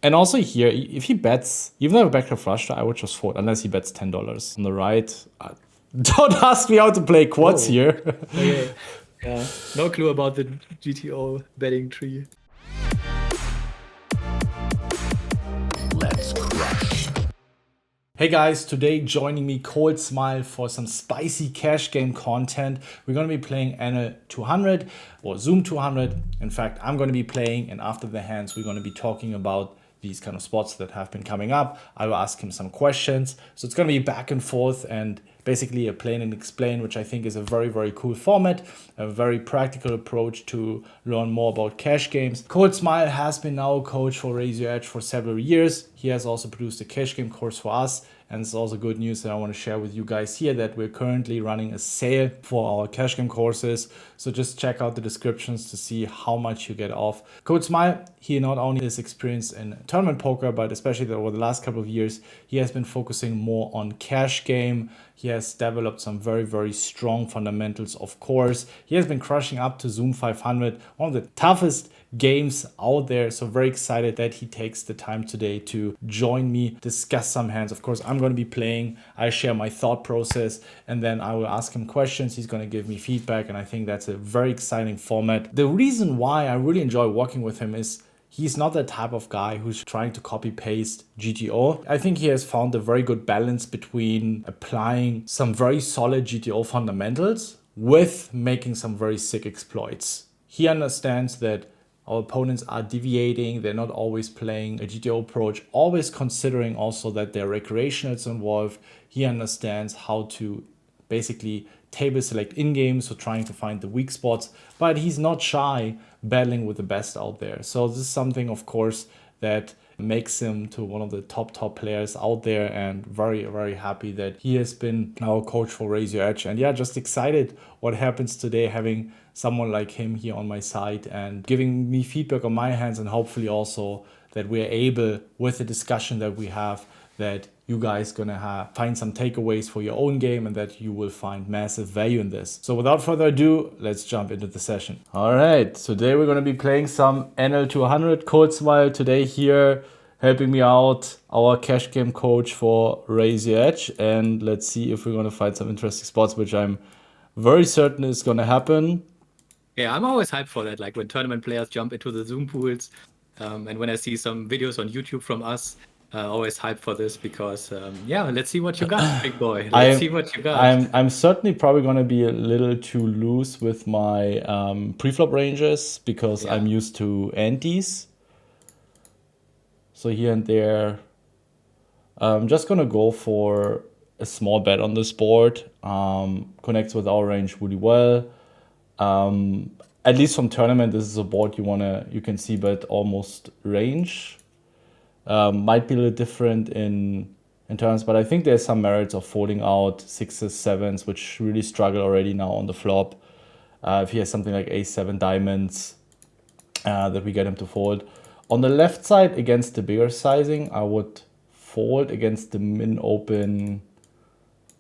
And also here, if he bets, even though I have a backdoor flush draw, I would just fold, unless he bets $10 on the right. Don't ask me how to play quads here. Okay. Yeah, no clue about the GTO betting tree. Let's crush. Hey guys, today joining me Cold Smile for some spicy cash game content. We're going to be playing NL 200 or Zoom 200. In fact, I'm going to be playing, and after the hands, we're going to be talking about these kind of spots that have been coming up. I will ask him some questions. So it's going to be back and forth and basically a plain and explain, which I think is a very, very cool format, a very practical approach to learn more about cash games. Cold Smile has been now a coach for Raise Your Edge for several years. He has also produced a cash game course for us. And it's also good news that I want to share with you guys here that we're currently running a sale for our cash game courses. So just check out the descriptions to see how much you get off. Coach Smile, he not only is experienced in tournament poker, but especially over the last couple of years, he has been focusing more on cash game. He has developed some very, very strong fundamentals, of course. He has been crushing up to Zoom 500, one of the toughest games out there. So very excited that he takes the time today to join me, discuss some hands. Of course, I'm going to be playing. I share my thought process, and then I will ask him questions. He's going to give me feedback, and I think that's a very exciting format. The reason why I really enjoy working with him is he's not the type of guy who's trying to copy paste GTO. I think he has found a very good balance between applying some very solid GTO fundamentals with making some very sick exploits. He understands that our opponents are deviating. They're not always playing a GTO approach, always considering also that there are recreationals involved. He understands how to basically table select in-game, so trying to find the weak spots, but he's not shy battling with the best out there. So this is something, of course, that makes him to one of the top players out there, and very, very happy that he has been our coach for Raise Your Edge. And yeah, just excited what happens today, having someone like him here on my side and giving me feedback on my hands, and hopefully also that we're able, with the discussion that we have, that you guys gonna find some takeaways for your own game and that you will find massive value in this. So without further ado, let's jump into the session. All right, today we're gonna be playing some NL 200. Cold Smile today here, helping me out, our cash game coach for Raise Your Edge. And let's see if we're gonna find some interesting spots, which I'm very certain is gonna happen. Yeah, I'm always hyped for that, like when tournament players jump into the Zoom pools. And when I see some videos on YouTube from us, always hyped for this because, yeah, let's see what you got, big boy. Let's see what you got. I'm certainly probably going to be a little too loose with my preflop ranges because I'm used to antes. So here and there, I'm just going to go for a small bet on this board. Connects with our range really well. At least from tournament, this is a board you can see bet almost range. Might be a little different in terms, but I think there's some merits of folding out 6s, 7s, which really struggle already now on the flop. If he has something like ace-7 diamonds, that we get him to fold. On the left side, against the bigger sizing, I would fold. Against the min-open,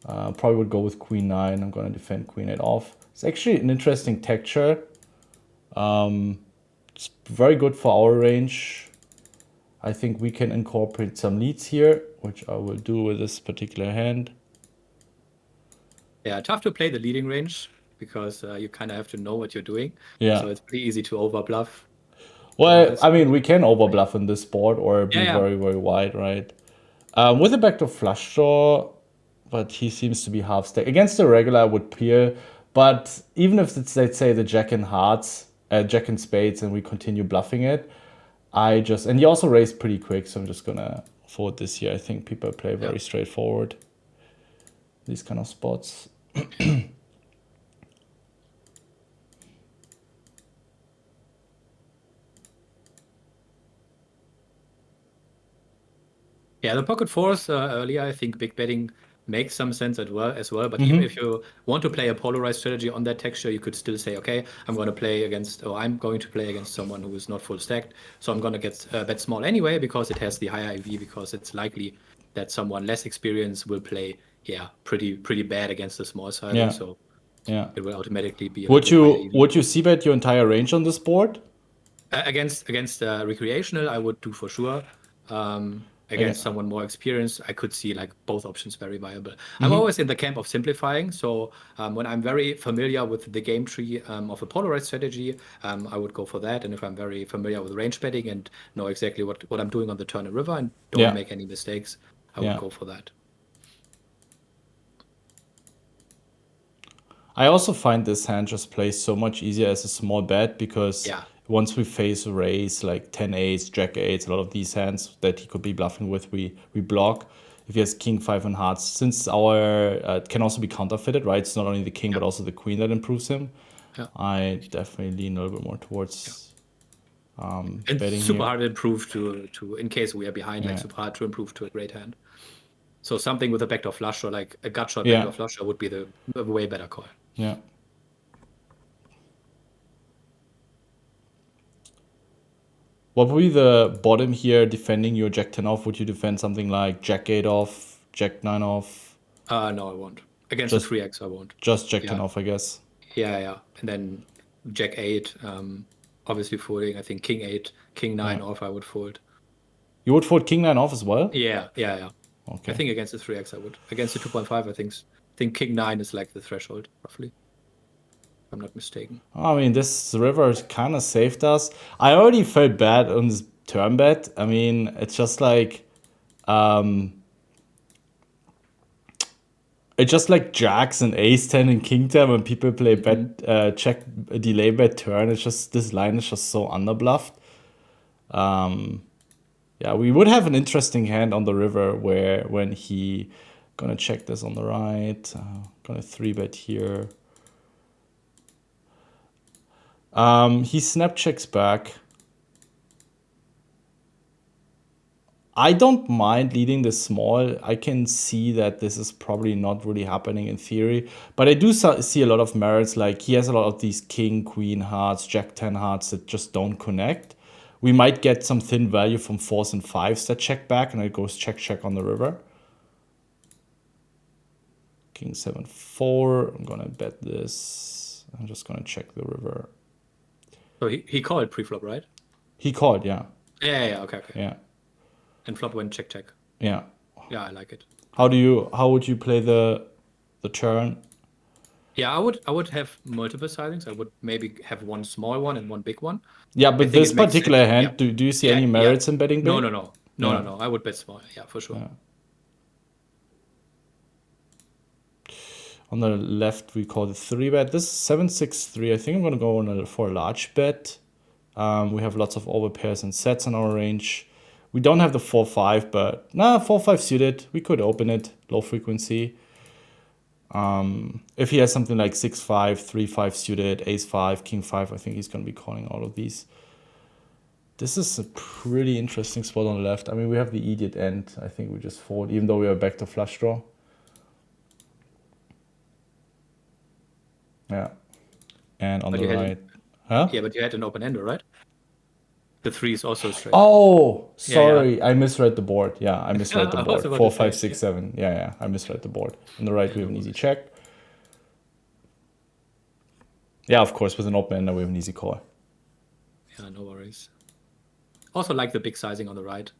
probably would go with queen 9. I'm going to defend queen 8 off. It's actually an interesting texture. It's very good for our range. I think we can incorporate some leads here, which I will do with this particular hand. Yeah, tough to play the leading range because you kind of have to know what you're doing. Yeah. So it's pretty easy to overbluff. Well, I mean, we can overbluff in this board or be very, very wide, right? With a backdoor flush draw, but he seems to be half stack. Against the regular, I would peer, but even if it's, let's say, the jack in hearts, jack in spades, and we continue bluffing it, and he also raised pretty quick, so I'm just gonna fold this here. I think people play very straightforward, these kind of spots. Yeah, the pocket fours earlier, I think big betting makes some sense as well. But even if you want to play a polarized strategy on that texture, you could still say, okay, I'm going to play against someone who is not full stacked. So I'm going to get bet small anyway because it has the higher IV, because it's likely that someone less experienced will play, pretty bad against the small side. So it will automatically be. Would you see bet your entire range on this board? Against recreational, I would do for sure. Against someone more experienced, I could see like both options very viable. Mm-hmm. I'm always in the camp of simplifying. So when I'm very familiar with the game tree of a polarized strategy, I would go for that. And if I'm very familiar with range betting and know exactly what I'm doing on the turn and river and don't make any mistakes, I would go for that. I also find this hand just plays so much easier as a small bet because once we face a raise like 10-8, Jack-8, a lot of these hands that he could be bluffing with, we block. If he has king 5 and hearts, since our it can also be counterfeited, right? It's not only the king but also the queen that improves him. I definitely lean a little bit more towards betting super here. hard to improve to in case we are behind, like super hard to improve to a great hand. So something with a backdoor flush or like a gut shot backdoor flush would be the way better call. Yeah. What would be the bottom here defending your Jack 10 off? Would you defend something like Jack 8 off, Jack 9 off? No, I won't. Against the 3x, I won't. Just Jack 10 off, I guess. Yeah. And then Jack 8, obviously folding. I think King 8, King 9 off, I would fold. You would fold King 9 off as well? Yeah. Okay. I think against the 3x, I would. Against the 2.5, I think King 9 is like the threshold, roughly. If I'm not mistaken. I mean, this river kind of saved us. I already felt bad on this turn bet. I mean, it's just like... it's just like jacks and ace 10 and king 10 when people play bet check delay bet turn. It's just this line is just so underbluffed. Yeah, we would have an interesting hand on the river where when he gonna check this on the right, gonna 3-bet here. He snap checks back. I don't mind leading this small. I can see that this is probably not really happening in theory, but I do see a lot of merits. Like he has a lot of these king, queen hearts, jack 10 hearts that just don't connect. We might get some thin value from 4s and 5s that check back, and it goes check on the river. King 7, 4. I'm gonna bet this. I'm just gonna check the river. So he called pre-flop, right? He called, yeah. Yeah. Okay. Yeah. And flop went check. Yeah. Yeah, I like it. How would you play the turn? Yeah, I would have multiple sizings. I would maybe have one small one and one big one. Yeah, but this particular hand, do you see any merits in betting big? No. I would bet small. Yeah, for sure. Yeah. On the left, we call the 3-bet. This is 7-6-3. I think I'm gonna go for a large bet. We have lots of overpairs and sets in our range. We don't have the 4-5, but 4-5 suited. We could open it, low frequency. If he has something like 6-5, 3-5 suited, ace-5, king-5, I think he's going to be calling all of these. This is a pretty interesting spot on the left. I mean, we have the idiot end. I think we just fold, even though we are back to flush draw. Yeah. And on the right. Huh? Yeah, but you had an open ender, right? The 3 is also straight. Oh, sorry. I misread the board. Yeah, I misread the board. 4, 5, 6, 7. Yeah. I misread the board. On the right, we have an easy check. Yeah, of course, with an open ender, we have an easy call. Yeah, no worries. Also like the big sizing on the right.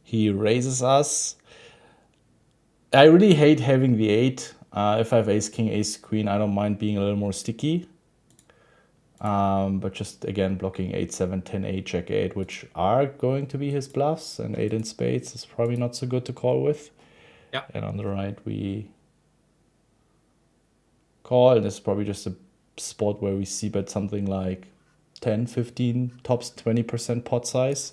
He raises us. I really hate having the 8. If I have ace, king, ace, queen, I don't mind being a little more sticky. But just, again, blocking 8, 7, 10, 8, jack 8, which are going to be his bluffs. And 8 in spades is probably not so good to call with. Yeah. And on the right, we call. And this is probably just a spot where we see bet something like 10, 15, tops 20% pot size.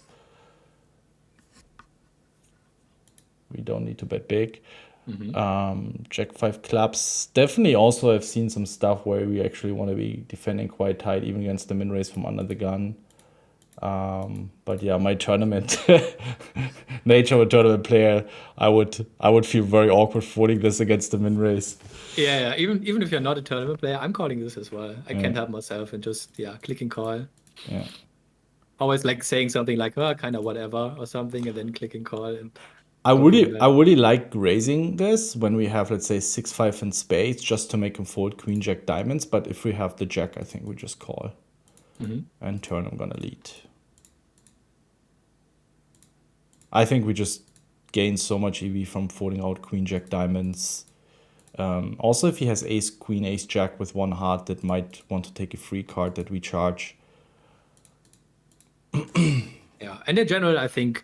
We don't need to bet big. Jack 5 clubs. Definitely also have seen some stuff where we actually want to be defending quite tight, even against the min raise from under the gun. But yeah, my tournament nature of a tournament player, I would feel very awkward folding this against the min raise. Yeah. Even if you're not a tournament player, I'm calling this as well. I can't help myself and just clicking call. Yeah. always like saying something like, oh, kind of whatever or something, and then clicking call and I go from really, there. I really like raising this when we have, let's say, 6-5 in spades, just to make him fold queen jack diamonds. But if we have the jack, I think we just call. And turn, I'm gonna lead. I think we just gain so much EV from folding out queen jack diamonds. Also, if he has ace queen, ace jack with one heart, that might want to take a free card that we charge. Yeah, and in general, I think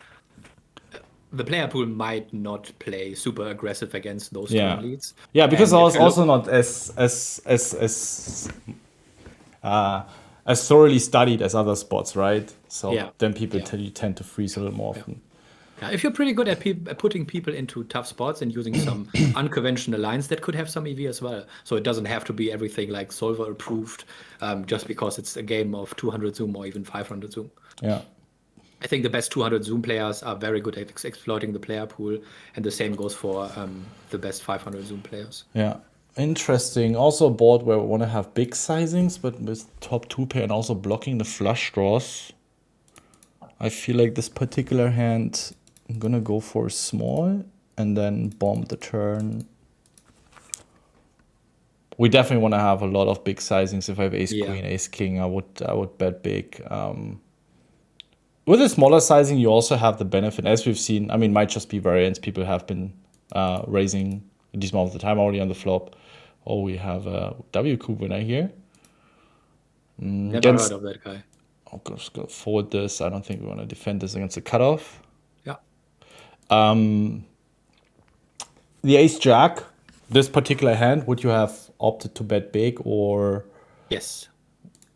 the player pool might not play super aggressive against those turn leads. Yeah, because And I if was you look- also not as thoroughly studied as other spots, right? So Yeah, then people yeah. tend to freeze a little more often. Yeah, if you're pretty good at putting people into tough spots and using some unconventional lines, that could have some EV as well. So it doesn't have to be everything like solver approved, just because it's a game of 200 zoom or even 500 zoom. Yeah. I think the best 200 zoom players are very good at exploiting the player pool, and the same goes for the best 500 zoom players. Yeah. Interesting. Also a board where we want to have big sizings, but with top 2 pair and also blocking the flush draws. I feel like this particular hand, I'm gonna go for small and then bomb the turn. We definitely want to have a lot of big sizings. If I have ace queen, ace king, I would bet big. With a smaller sizing, you also have the benefit, as we've seen. I mean, might just be variance. People have been raising a decent amount of the time already on the flop. Oh, we have a WCOOP winner here. Never heard of that guy. I'm just gonna forward this. I don't think we want to defend this against the cutoff. Yeah. The ace jack, this particular hand, would you have opted to bet big or? Yes.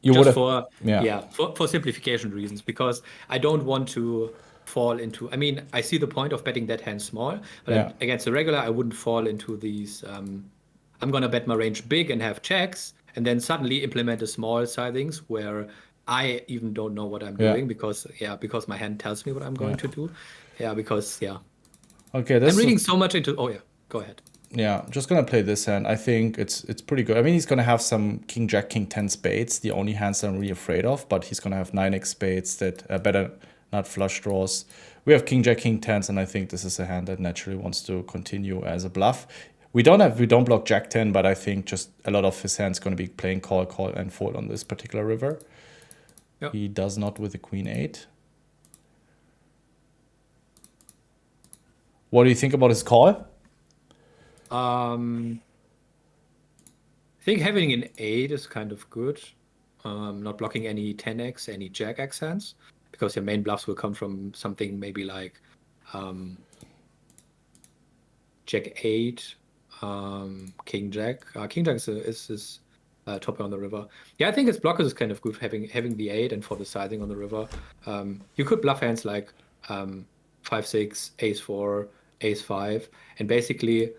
You Just would have, for simplification reasons, because I don't want to fall into. I mean, I see the point of betting that hand small, but against the regular, I wouldn't fall into these. I'm gonna bet my range big and have checks, and then suddenly implement a small sizings where I even don't know what I'm doing because my hand tells me what I'm going to do. Okay, I'm reading so much into. Oh yeah, go ahead. Yeah, just gonna play this hand. I think it's pretty good. I mean, he's gonna have some king jack, king 10 spades, the only hands that I'm really afraid of. But he's gonna have 9x spades that better not flush draws. We have king jack, king 10s, and I think this is a hand that naturally wants to continue as a bluff. We don't block jack 10, but I think just a lot of his hands gonna be playing call, and fold on this particular river. Yep. He does not with the queen 8. What do you think about his call? I think having an 8 is kind of good. Not blocking any 10x, any jack x hands, because your main bluffs will come from something maybe like jack 8, king jack. King jack is top on the river. Yeah, I think his blockers is kind of good having the 8 and for the sizing on the river. You could bluff hands like 5-6, ace 4, ace 5, and basically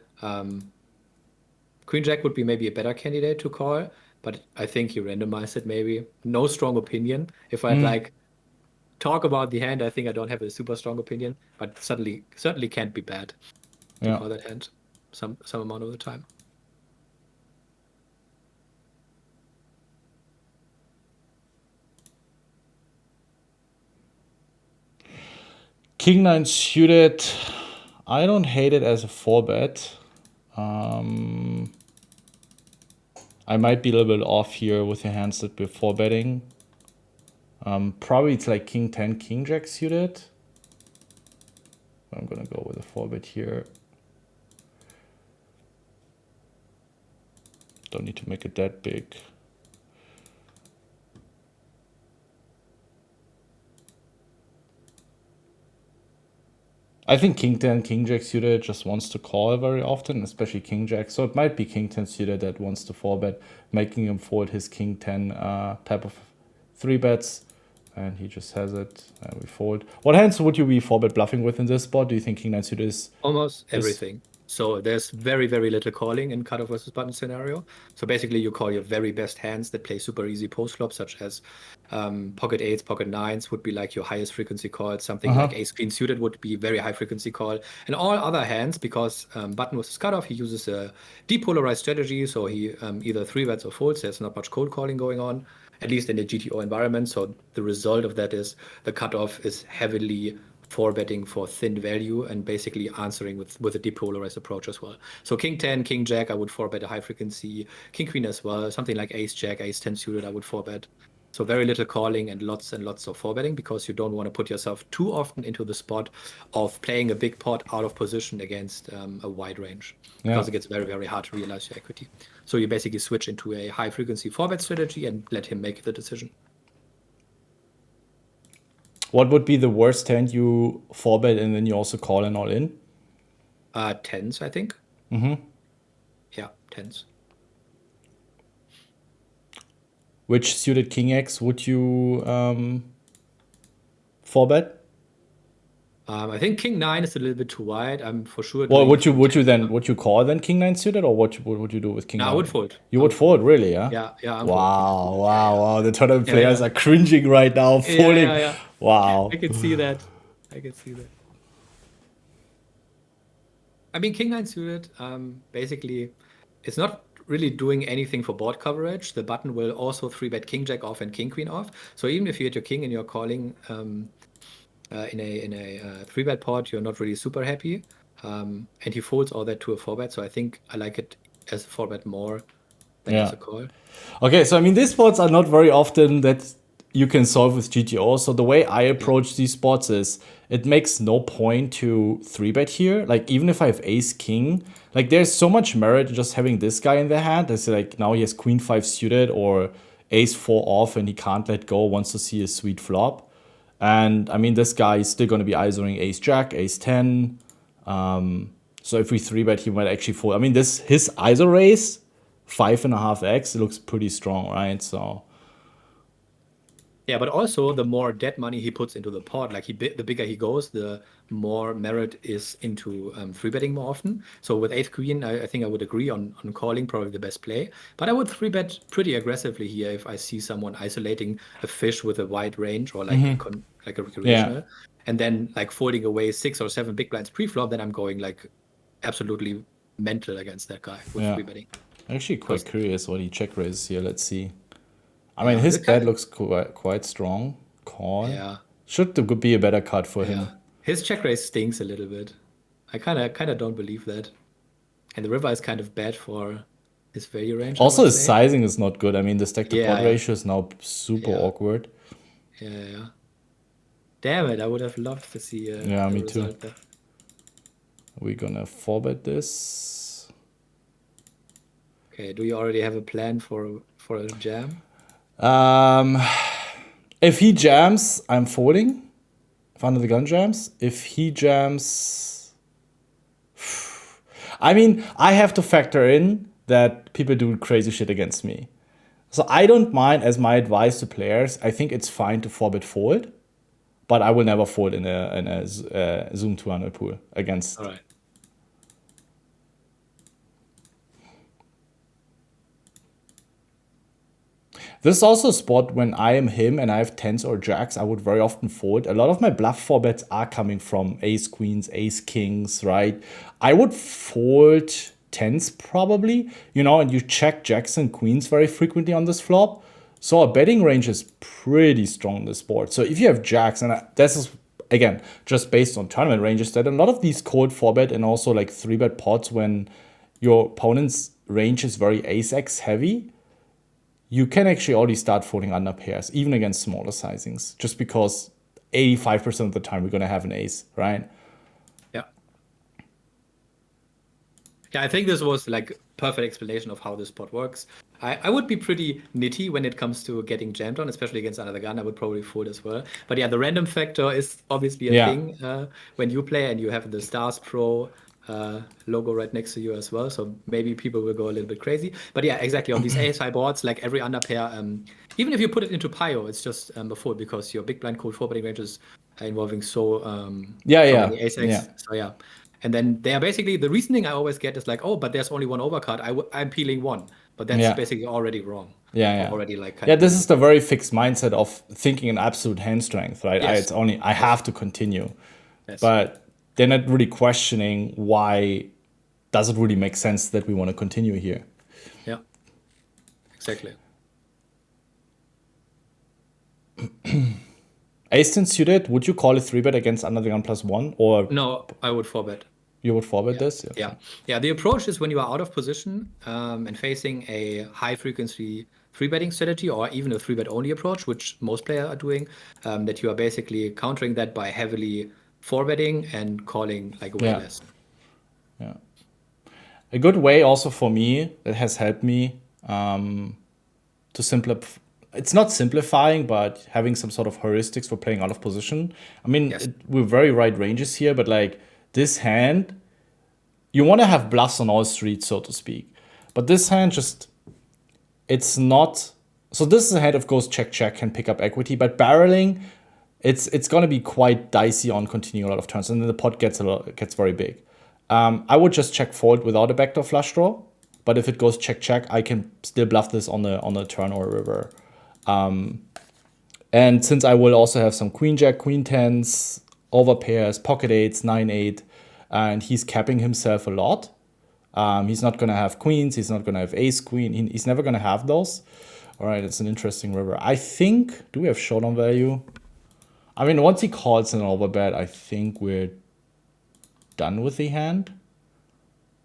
queen jack would be maybe a better candidate to call, but I think you randomize it maybe. No strong opinion. If I'd like talk about the hand, I think I don't have a super strong opinion, but certainly can't be bad to call that hand some amount of the time. King 9 suited. I don't hate it as a 4-bet. I might be a little bit off here with the hands that we're 4-betting. Probably it's like king 10, king jack suited. I'm gonna go with a 4-bet here. Don't need to make it that big. I think king 10, king jack suited just wants to call very often, especially king jack. So it might be king 10 suited that wants to 4-bet, making him fold his king 10 type of 3-bets. And he just has it, and we fold. What hands would you be 4-bet bluffing with in this spot? Do you think king 9 suited is? Almost everything. So there's very, very little calling in cutoff versus button scenario. So basically you call your very best hands that play super easy post flop, such as pocket 8s, pocket 9s would be like your highest frequency call. Something like ace queen suited would be very high frequency call. And all other hands, because button versus cutoff, he uses a depolarized strategy. So he either 3-bets or folds. There's not much cold calling going on. at least in the GTO environment. So the result of that is the cutoff is heavily four betting for thin value and basically answering with a depolarized approach as well. So King 10, King Jack, I would four bet a high frequency. King Queen as well. Something like Ace Jack, Ace 10 suited, I would four bet. So very little calling and lots of four betting, because you don't want to put yourself too often into the spot of playing a big pot out of position against a wide range, because it gets very, very hard to realize your equity. So you basically switch into a high frequency four bet strategy and let him make the decision. What would be the worst hand you four bet and then you also call and all in? Tens, I think. Yeah, tens. Which suited King X would you four bet? I think King 9 is a little bit too wide. I'm for sure. Well, would you call then King 9 suited, or what would you do with King 9? I would fold. You would fold, really? Yeah. Yeah. I'm Wow. The tournament players are cringing right now, folding. Yeah. Wow. I can see that. I mean, King 9 suited, basically, it's not really doing anything for board coverage. The button will also 3-bet King Jack off and King Queen off. So even if you hit your King and you're calling in a 3-bet pot, you're not really super happy. And he folds all that to a 4-bet. So I think I like it as a 4-bet more than as a call. Okay, so I mean, these spots are not very often that you can solve with GTO. So the way I approach these spots is it makes no point to 3-bet here. Like, even if I have ace king, like, there's so much merit just having this guy in the hand. It's like, now he has queen 5 suited or ace 4 off and he can't let go, wants to see a sweet flop. And I mean, this guy is still going to be ISOing ace jack, ace 10. So if we 3-bet, he might actually fold. I mean, his ISO raise 5.5x, it looks pretty strong, right? So yeah, but also the more dead money he puts into the pot, like the bigger he goes, the more merit is into 3-betting more often. So with ace queen, I think I would agree on calling, probably the best play. But I would 3-bet pretty aggressively here if I see someone isolating a fish with a wide range or like a recreational, and then like folding away 6 or 7 big blinds pre-flop. Then I'm going like absolutely mental against that guy with 3-betting. Actually, quite curious what he check raises here. Let's see. I mean, his bet looks quite strong. Call. Yeah. Should be a better cut for him. His check raise stinks a little bit. I kind of don't believe that. And the river is kind of bad for his value range. Also, his sizing is not good. I mean, the stack to pot ratio is now super awkward. Yeah. Damn it, I would have loved to see a me too. There. We're gonna 4-bet this. Okay, do you already have a plan for a jam? If he jams, I'm folding. If under the gun jams. If he jams, I mean, I have to factor in that people do crazy shit against me. So I don't mind, as my advice to players, I think it's fine to 4-bet fold, but I will never fold in a Zoom 200 pool against. All right. This is also a spot when I am him and I have 10s or jacks, I would very often fold. A lot of my bluff 4-bets are coming from ace queens, ace kings, right? I would fold 10s probably, and you check jacks and queens very frequently on this flop. So our betting range is pretty strong on this board. So if you have jacks, and this is, again, just based on tournament ranges, that a lot of these cold 4-bet and also like 3-bet pots when your opponent's range is very ace-x heavy, you can actually already start folding under pairs, even against smaller sizings, just because 85% of the time we're going to have an ace, right? Yeah, I think this was like perfect explanation of how this pot works. I would be pretty nitty when it comes to getting jammed on, especially against another gun. I would probably fold as well. But yeah, the random factor is obviously a thing when you play and you have the Stars Pro logo right next to you as well. So maybe people will go a little bit crazy. But yeah, exactly. On these ASI boards, like every underpair, even if you put it into Pio, it's just a fold because your big blind cold 4-betting ranges are involving so many ace-x. So yeah. And then they are basically, the reasoning I always get is like, oh, but there's only one overcard. I'm peeling one. But that's basically already wrong. Already like this is the very fixed mindset of thinking in absolute hand strength, right? Yes. I have to continue. Yes. But they're not really questioning why does it really make sense that we want to continue here. Yeah, exactly. Ace-10 suited, would you call a 3-bet against under the gun +1? Or No, I would 4-bet. you would 4-bet this? Okay. Yeah. The approach is when you are out of position and facing a high frequency 3-betting strategy, or even a 3-bet only approach, which most players are doing, that you are basically countering that by heavily 4-betting and calling like way less. Yeah. A good way also for me that has helped me to simplify. It's not simplifying, but having some sort of heuristics for playing out of position. I mean, we're very wide ranges here, but like this hand, you want to have bluffs on all streets, so to speak. But this hand just, it's not. So this is a hand of goes check check, can pick up equity, but barreling, it's gonna be quite dicey on continuing a lot of turns, and then the pot gets very big. I would just check fold without a backdoor flush draw, but if it goes check check, I can still bluff this on the turn or river. And since I will also have some queen jack, queen tens, over pairs, pocket eights, 9-8, and he's capping himself a lot. He's not gonna have queens. He's not gonna have ace queen. He's never gonna have those. All right, it's an interesting river. I think. Do we have showdown value? I mean, once he calls an overbet, I think we're done with the hand.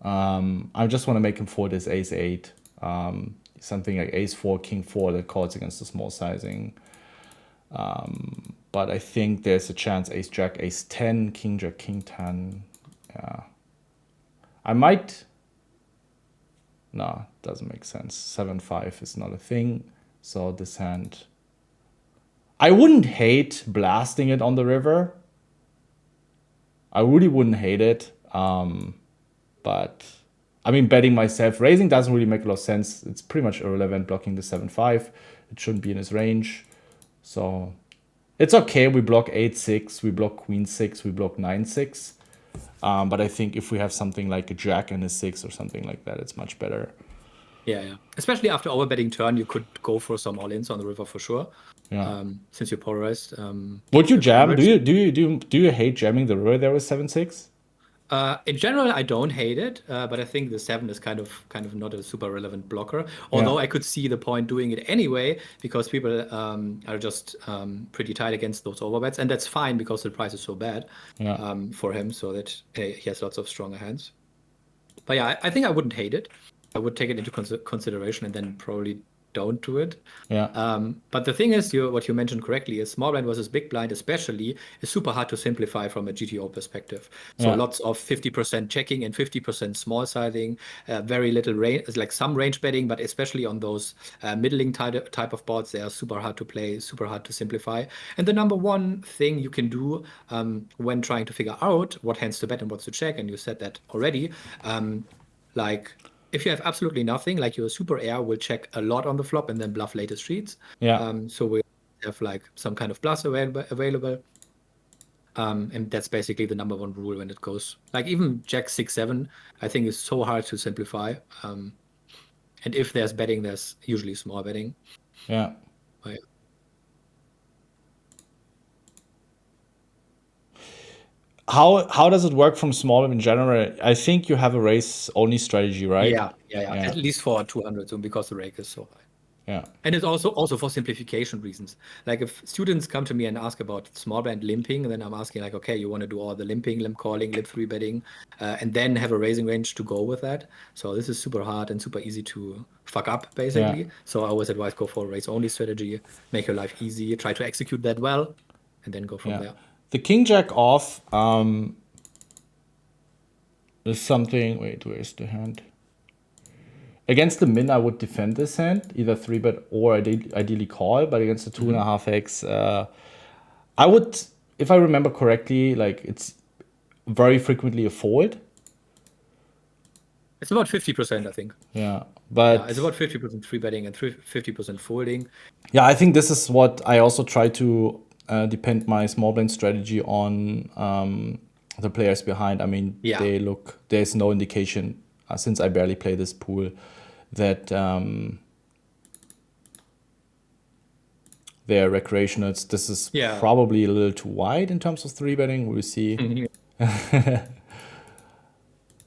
I just want to make him fold his ace-8. Something like ace-4, king-4 that calls against the small sizing. But I think there's a chance ace-jack, ace-10, king-jack, king-10. Yeah. I might... No, doesn't make sense. 7-5 is not a thing. So this hand... I wouldn't hate blasting it on the river. I really wouldn't hate it. But... I mean, betting myself. Raising doesn't really make a lot of sense. It's pretty much irrelevant blocking the 7-5. It shouldn't be in his range. So it's okay. We block 8-6. We block queen 6. We block 9-6. But I think if we have something like a jack and a 6 or something like that, it's much better. Yeah. Especially after overbetting turn, you could go for some all-ins on the river for sure. Yeah. Since you're polarized. Would you jam? Do you hate jamming the river there with 7-6? In general, I don't hate it, but I think the 7 is kind of not a super relevant blocker. Although I could see the point doing it anyway, because people are just pretty tight against those overbets, and that's fine because the price is so bad for him, so that he has lots of stronger hands. But yeah, I think I wouldn't hate it. I would take it into consideration and then probably don't do it. But the thing is, what you mentioned correctly is small blind versus big blind especially is super hard to simplify from a GTO perspective. So lots of 50% checking and 50% small sizing, very little range, like some range betting, but especially on those middling type of boards, they are super hard to play, super hard to simplify. And the number one thing you can do when trying to figure out what hands to bet and what to check, and you said that already, like if you have absolutely nothing, like your super air will check a lot on the flop and then bluff later streets. So we have like some kind of bluffs available. And that's basically the number one rule when it goes. Like even Jack 6-7, I think is so hard to simplify. And if there's betting, there's usually small betting. Yeah. How does it work from small in general? I think you have a raise only strategy, right? Yeah. At least for 200, so because the rake is so high. Yeah. And it's also for simplification reasons. Like if students come to me and ask about small blind limping, then I'm asking like, okay, you want to do all the limping, limp calling, limp 3-betting, and then have a raising range to go with that. So this is super hard and super easy to fuck up, basically. So I always advise go for a raise only strategy, make your life easy, try to execute that well, and then go from there. The king jack off is something. Wait, where's the hand? Against the min, I would defend this hand, either 3-bet or ideally call. But against the 2.5x, I would, if I remember correctly, like it's very frequently a fold. It's about 50%, I think. Yeah, but it's about 50% 3-betting and 50% folding. Yeah, I think this is what I also try to depend my small blind strategy on the players behind. I mean, they look. There's no indication since I barely play this pool that they're recreationals. This is probably a little too wide in terms of 3-betting. We'll see.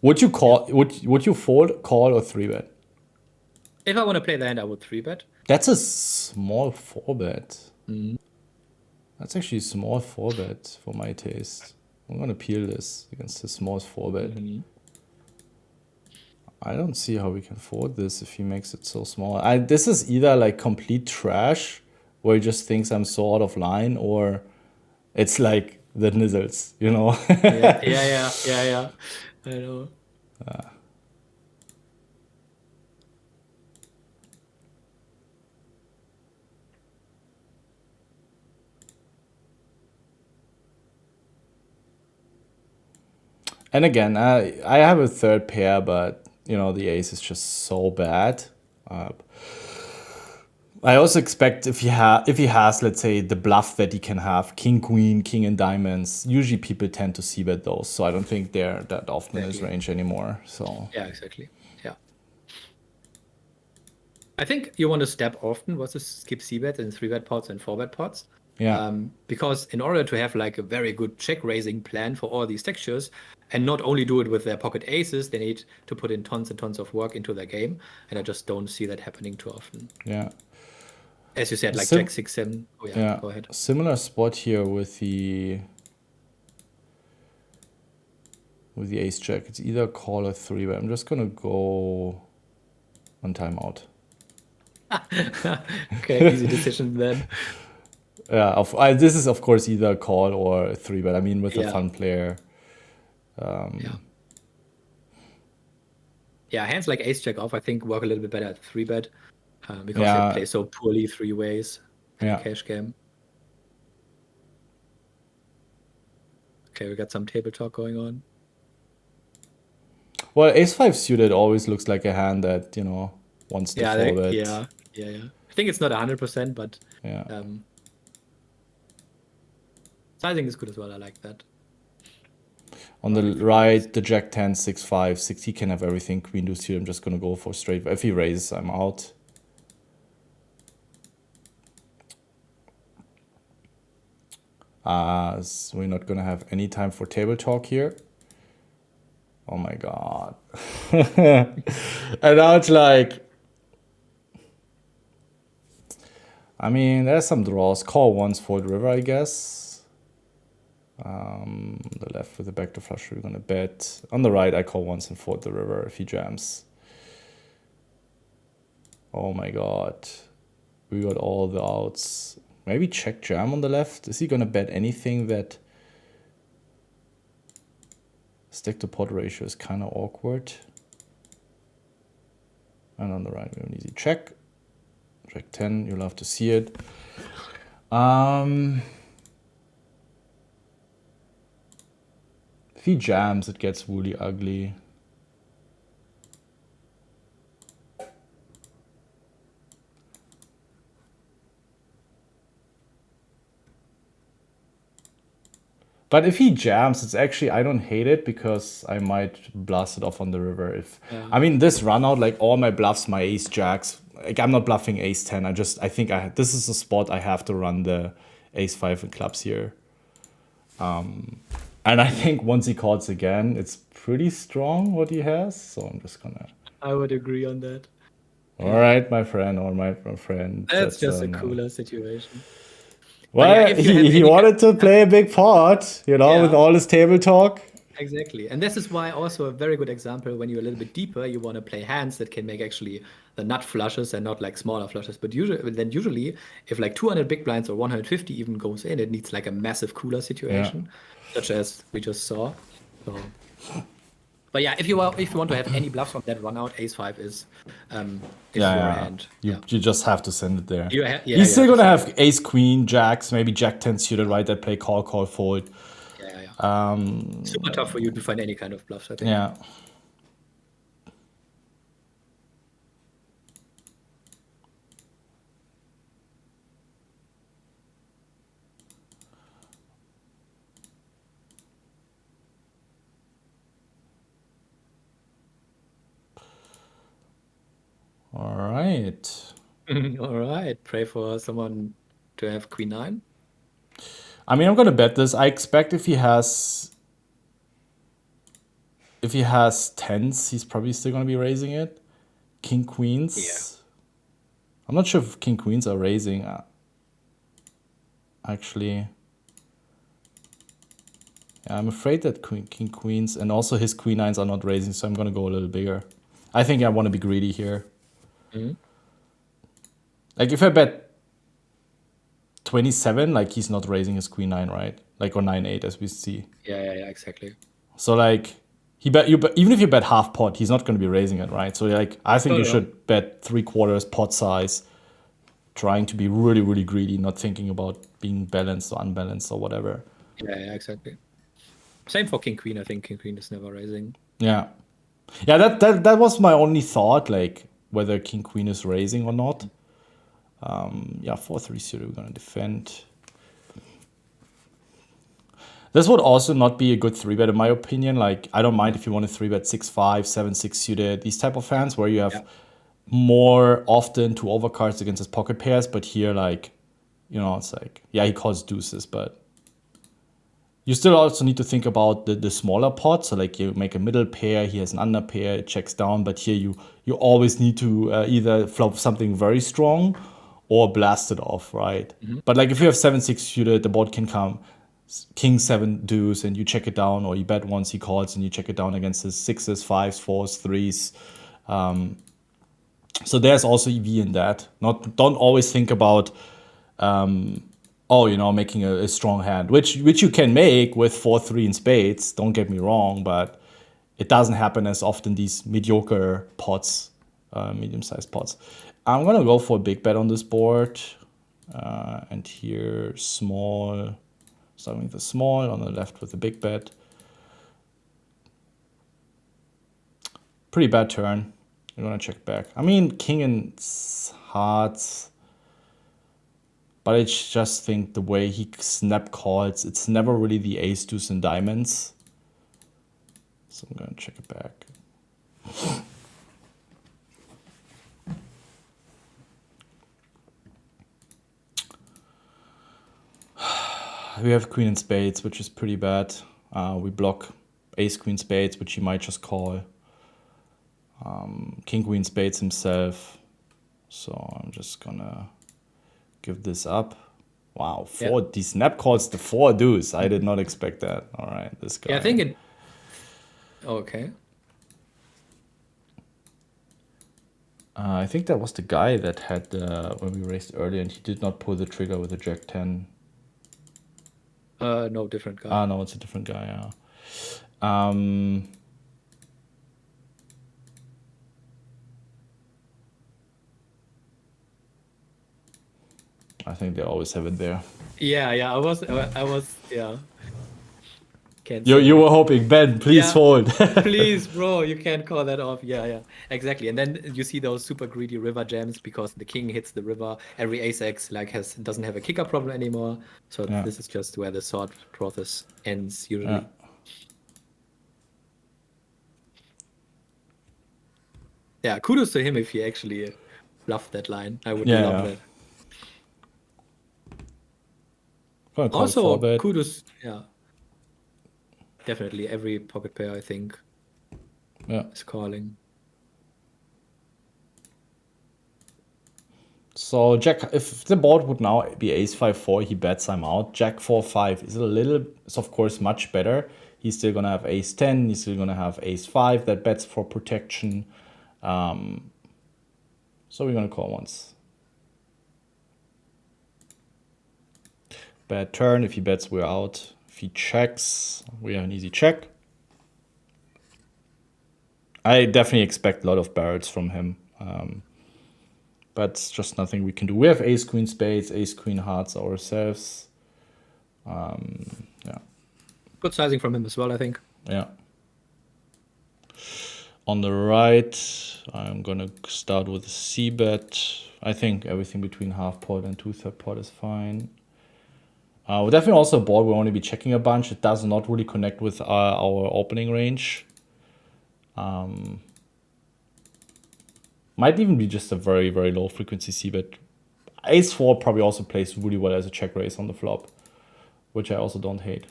Would you call? Would you fold, call, or 3-bet? If I want to play the hand, I would 3-bet. That's a small 4-bet. That's actually a small 4-bet for my taste. I'm gonna peel this against the smallest 4-bet. I don't see how we can forward this if he makes it so small. This is either like complete trash, where he just thinks I'm so out of line, or it's like the nizzles, you know? Yeah. I know. And again, I have a third pair, but you know the ace is just so bad. I also expect if he has, let's say, the bluff that he can have, king, queen, king and diamonds, usually people tend to c-bet those, so I don't think they're that often in his range anymore. So Yeah, exactly. Yeah. I think you want to step often versus skip c-bet in 3-bet pots and 4-bet pots. yeah. Because in order to have like a very good check raising plan for all these textures, and not only do it with their pocket aces, they need to put in tons and tons of work into their game, and I just don't see that happening too often. Yeah. As you said, like jack 6-7. Oh yeah, go ahead. Similar spot here with the ace jack. It's either call or 3-bet. I'm just gonna go on timeout. Okay, easy decision then. Yeah, this is of course either a call or a 3-bet. I mean, with a fun player. Yeah, hands like ace jack off, I think, work a little bit better at 3-bet because they play so poorly 3 ways in a cash game. Okay, we got some table talk going on. Well, ace-5 suited always looks like a hand that, you know, wants to forward. Yeah. I think it's not 100%, but sizing is good as well. I like that. On the right, the jack 10, 6, 5, 6. He can have everything. Queen deuce here. I'm just gonna go for straight. If he raises, I'm out. So we're not gonna have any time for table talk here. Oh my god. And now it's like, I mean, there's some draws. Call once, fold river, I guess. The left with the backdoor flush, we're gonna bet. On the right, I call once and fold the river if he jams. Oh my god. We got all the outs. Maybe check jam on the left. Is he gonna bet anything that stack to pot ratio is kind of awkward? And on the right, we have an easy check. Jack 10, you'll have to see it. If he jams, it gets really ugly. But if he jams, it's actually, I don't hate it because I might blast it off on the river. I mean, this run out, like all my bluffs, my ace jacks, like I'm not bluffing ace 10. I think this is a spot I have to run the ace 5 and clubs here. And I think once he calls again, it's pretty strong what he has. So I'm just gonna. I would agree on that. All right, my friend or my friend. That's just a cooler situation. Well, he wanted to play a big part, you know, with all his table talk. Exactly. And this is why also a very good example, when you're a little bit deeper, you want to play hands that can make actually the nut flushes and not like smaller flushes. But usually if like 200 big blinds or 150 even goes in, it needs like a massive cooler situation, such as we just saw. So. But yeah, if you want to have any bluffs from that run out, ace 5 is your hand. You just have to send it there. He's still gonna have ace queen, jacks, maybe jack 10 suited, right? That play call, fold. Super tough for you to find any kind of bluffs, I think. Yeah. All right. All right. Pray for someone to have queen 9. I mean, I'm gonna bet this. I expect if he has tens, he's probably still gonna be raising it. King queens. Yeah. I'm not sure if king queens are raising. actually. Yeah, I'm afraid that king queens and also his queen nines are not raising, so I'm gonna go a little bigger. I think I want to be greedy here. Like if I bet 27, like he's not raising his queen nine, right? Like or 9-8 as we see. Yeah, exactly. So like even if you bet half pot, he's not going to be raising it, right? So like I think you should bet 3/4 pot size, trying to be really really greedy, not thinking about being balanced or unbalanced or whatever. Yeah, exactly. Same for king queen. I think king queen is never raising. Yeah, that was my only thought, like whether king queen is raising or not. Yeah, 4-3 suited, we're gonna defend. This would also not be a good 3-bet in my opinion. Like, I don't mind if you want to 3-bet 6-5, 7-6 suited, these type of hands where you have more often 2 overcards against his pocket pairs. But here, like, you know, it's like, yeah, he calls deuces, but you still also need to think about the smaller pot. So like you make a middle pair, he has an under pair, it checks down. But here you always need to either flop something very strong or blast it off, right? But like if you have 7-6 suited, the board can come king 7 deuce and you check it down, or you bet once he calls and you check it down against his 6s, 5s, 4s, 3s. So there's also EV in that. Don't always think about making a strong hand, which you can make with 4-3 in spades. Don't get me wrong, but it doesn't happen as often. These mediocre pots, medium-sized pots. I'm gonna go for a big bet on this board, and here small. Starting with the small, on the left with the big bet. Pretty bad turn. You're gonna check back. I mean, king and hearts. But I just think the way he snap calls, it's never really the ace, deuce, and diamonds. So I'm gonna check it back. We have queen and spades, which is pretty bad. We block ace, queen, spades, which he might just call. King, queen, spades himself. So I'm just gonna give this up. Wow, these snap calls the 4 deuce. I did not expect that. All right, this guy. Yeah, I think it. Okay. I think that was the guy that had when we raised earlier, and he did not pull the trigger with a jack 10. No, different guy. No, it's a different guy. Yeah. I think they always have it there. Yeah. I was. Yeah. You were hoping, Ben, please fold. Please, bro, you can't call that off. Yeah, exactly. And then you see those super greedy river jams because the king hits the river. Every ace-x doesn't have a kicker problem anymore. So this is just where the thought process ends usually. Yeah, kudos to him if he actually bluffed that line. I would love that. Also, kudos. Yeah. Definitely every pocket pair, I think, is calling. So Jack, if the board would now be ace 5-4, he bets I'm out. Jack 4-5 is of course much better. He's still gonna have ace 10. He's still gonna have ace 5 that bets for protection. So we're gonna call once. Bad turn. If he bets, we're out. If he checks, we have an easy check. I definitely expect a lot of barrels from him. But it's just nothing we can do. We have ace, queen, spades, ace, queen, hearts ourselves. Yeah. Good sizing from him as well, I think. Yeah. On the right, I'm going to start with a c-bet. I think everything between half pot and 2/3 pot is fine. We're definitely also a board we'll only be checking a bunch. It does not really connect with our opening range. Might even be just a very, very low frequency c-bet. Ace 4 probably also plays really well as a check raise on the flop, which I also don't hate.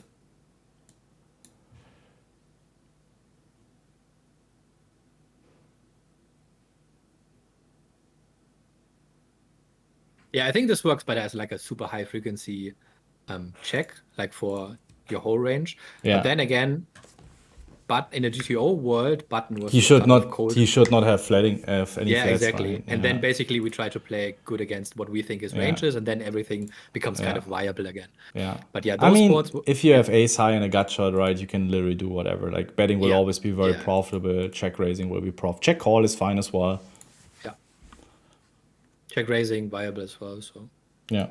Yeah, I think this works better as like a super high frequency check, like for your whole range. Yeah. But then again, but in the GTO world, button was He should kind of not. cold. He should not have flatting any Yeah, flats, exactly. right? And then basically we try to play good against what we think is ranges, and then everything becomes kind of viable again. Yeah. But yeah, I those mean, spots. if you have ace high and a gut shot, right, you can literally do whatever. Like betting will Yeah. always be very Yeah. profitable. Check raising will be check call is fine as well. Yeah. Check raising viable as well. So Yeah.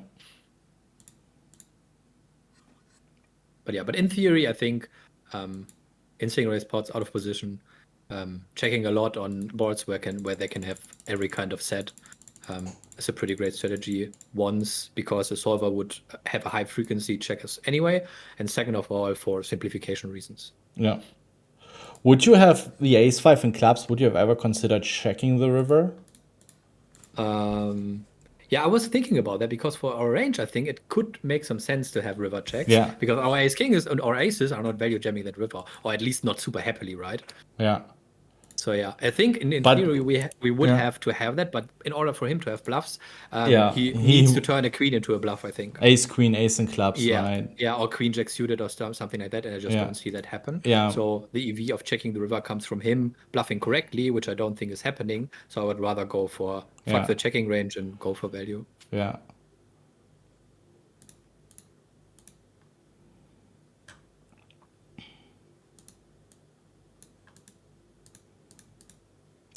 but yeah, but in theory, I think in single raise pots out of position, checking a lot on boards where they can have every kind of set is a pretty great strategy. Once, because the solver would have a high frequency checkers anyway, and second of all, for simplification reasons. Yeah. Would you have the ace five in clubs? Would you have ever considered checking the river? Yeah, I was thinking about that because for our range, I think it could make some sense to have river checks. Yeah. Because our ace king and our aces are not value jamming that river, or at least not super happily, right? Yeah. So yeah, I think in theory we would have to have that, but in order for him to have bluffs, he needs to turn a queen into a bluff, I think. Ace queen, ace in clubs, Yeah, right? yeah, or queen jack suited or something like that, and I just don't see that happen. Yeah. So the EV of checking the river comes from him bluffing correctly, which I don't think is happening. So I would rather go for fuck the checking range and go for value. Yeah.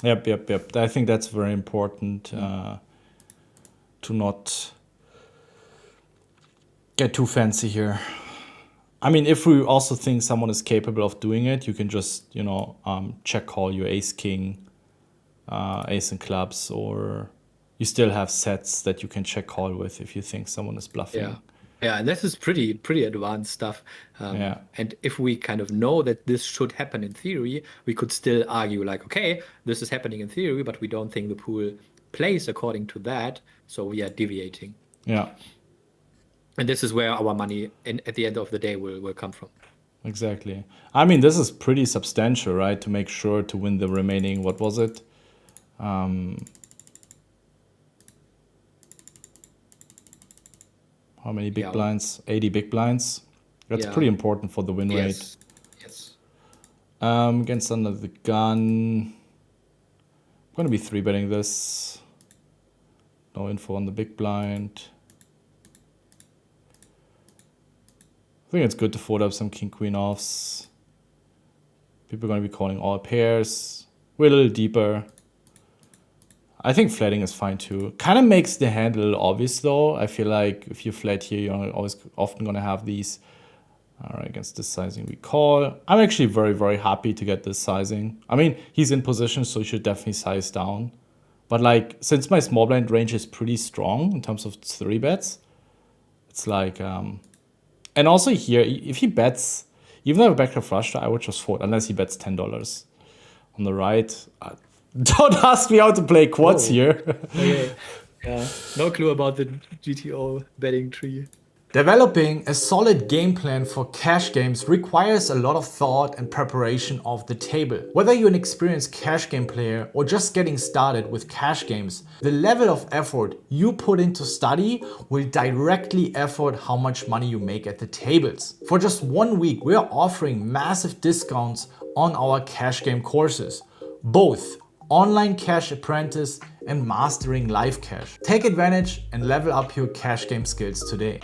Yep. I think that's very important to not get too fancy here. I mean, if we also think someone is capable of doing it, you can just, check call your ace king, ace in clubs, or you still have sets that you can check call with if you think someone is bluffing. Yeah, and this is pretty advanced stuff. And if we kind of know that this should happen in theory, we could still argue like, okay, this is happening in theory, but we don't think the pool plays according to that, so we are deviating. Yeah. And this is where our money at the end of the day will come from. Exactly. I mean, this is pretty substantial, right? To make sure to win the remaining, what was it? How many big blinds? 80 big blinds. That's pretty important for the win rate. Yes. Against under the gun. I'm going to be 3-betting this. No info on the big blind. I think it's good to fold up some king-queen offs. People are going to be calling all pairs. We're a little deeper. I think flatting is fine too. Kind of makes the hand a little obvious though. I feel like if you flat here, you're often going to have these. All right, against this sizing we call. I'm actually very, very happy to get this sizing. I mean, he's in position, so he should definitely size down. But like, since my small blind range is pretty strong in terms of 3-bets, it's like, and also here, if he bets, even though I have a backdoor flush, I would just fold, unless he bets $10. On the right, don't ask me how to play quads here. Okay. Yeah, no clue about the GTO betting tree. Developing a solid game plan for cash games requires a lot of thought and preparation of the table. Whether you're an experienced cash game player or just getting started with cash games, the level of effort you put into study will directly affect how much money you make at the tables. For just 1 week, we are offering massive discounts on our cash game courses, both Online Cash Apprentice and Mastering Live Cash. Take advantage and level up your cash game skills today.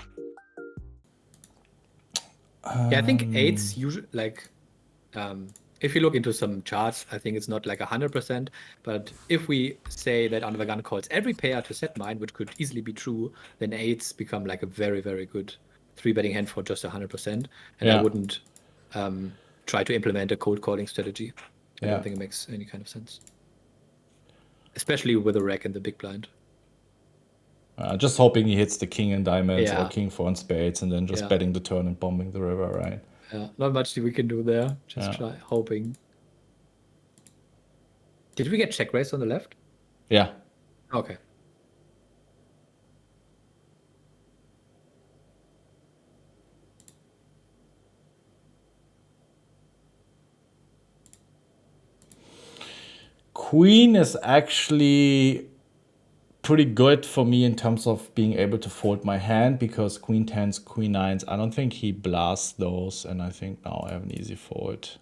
Yeah, I think eights usually if you look into some charts, I think it's not like 100%. But if we say that under the gun calls every pair to set mine, which could easily be true, then eights become like a very, very good 3-betting hand for just 100%. And I wouldn't try to implement a cold calling strategy. I don't think it makes any kind of sense, especially with a rack in the big blind. Just hoping he hits the king and diamonds or king 4 and spades, and then just betting the turn and bombing the river, right? Yeah, not much we can do there. Just try hoping. Did we get check raised on the left? Yeah. Okay. Queen is actually pretty good for me in terms of being able to fold my hand, because queen tens, queen nines, I don't think he blasts those, and I think now I have an easy fold.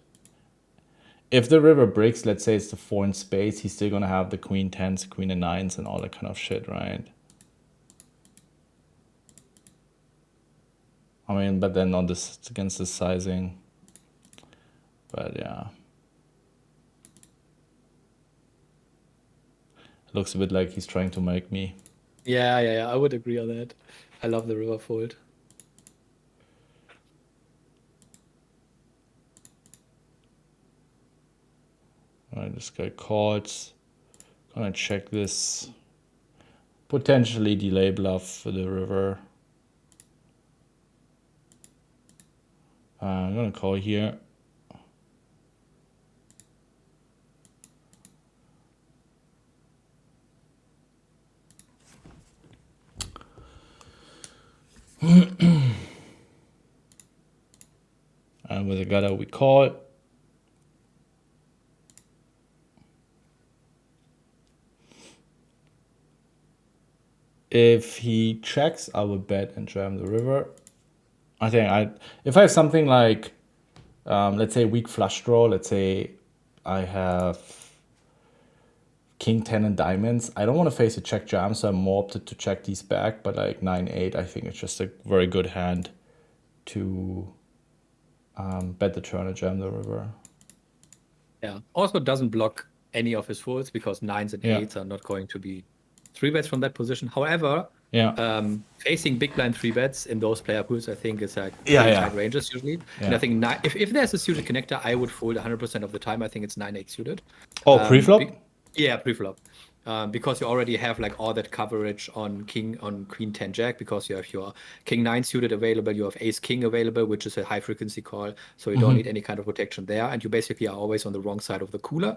If the river breaks, let's say it's the 4 in spades, he's still gonna have the queen tens, queen and nines, and all that kind of shit, right? I mean, but then on this, it's against this sizing. But yeah. It looks a bit like he's trying to make me. Yeah, I would agree on that. I love the river fold. Alright, this guy calls. Gonna check this. Potentially delay bluff for the river. I'm gonna call here. And with the gutter we call. If he checks, I would bet and jam the river. I think if I have something like, let's say weak flush draw, let's say I have king 10 and diamonds, I don't want to face a check jam, so I'm more opted to check these back, but like 9-8, I think it's just a very good hand to bet the turn and jam the river. Yeah, also doesn't block any of his folds, because 9s and 8s are not going to be 3-bets from that position. However, facing big blind 3-bets in those player pools, I think is like tight ranges usually. Yeah. And I think if there's a suited connector, I would fold 100% of the time. I think it's 9-8 suited. Oh, pre-flop? Yeah, pre-flop. Because you already have like all that coverage on queen 10 jack, because you have your king 9 suited available, you have ace king available, which is a high frequency call, so you don't need any kind of protection there, and you basically are always on the wrong side of the cooler.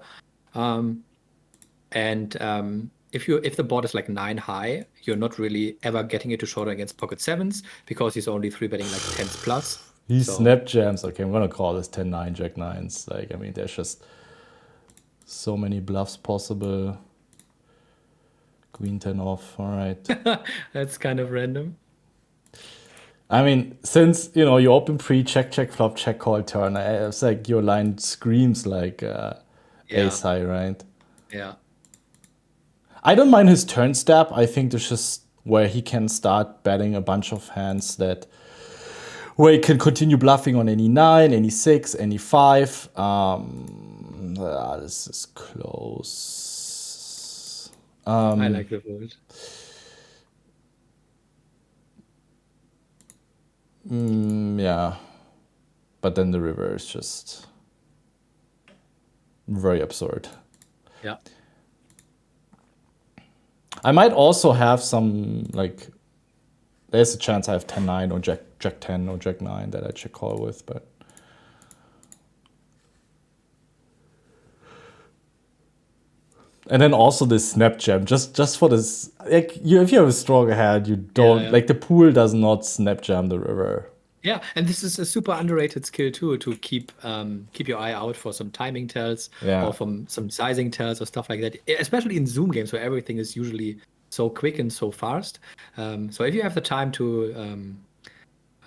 If the board is like 9 high, you're not really ever getting it to shorter against pocket 7s, because he's only 3-betting like 10s plus. He snap jams. Okay, I'm gonna call this 10-9 jack 9s. Like, I mean, there's just so many bluffs possible. Queen 10 off, all right. That's kind of random. I mean, since, you open pre, check, flop, check, call, turn, it's like your line screams like ace high, right? Yeah. I don't mind his turn step. I think this is where he can start betting a bunch of hands where he can continue bluffing on any 9, any 6, any 5. This is close. I like the fold. Yeah. But then the river is just very absurd. Yeah. I might also have some, like, there's a chance I have 10-9 or jack 10 or jack 9 that I check call with, but and then also this snap jam, just for this, like, if you have a stronger hand, you don't like, the pool does not snap jam the river. Yeah, and this is a super underrated skill too, to keep your eye out for some timing tells or from some sizing tells or stuff like that, especially in Zoom games where everything is usually so quick and so fast. So if you have the time to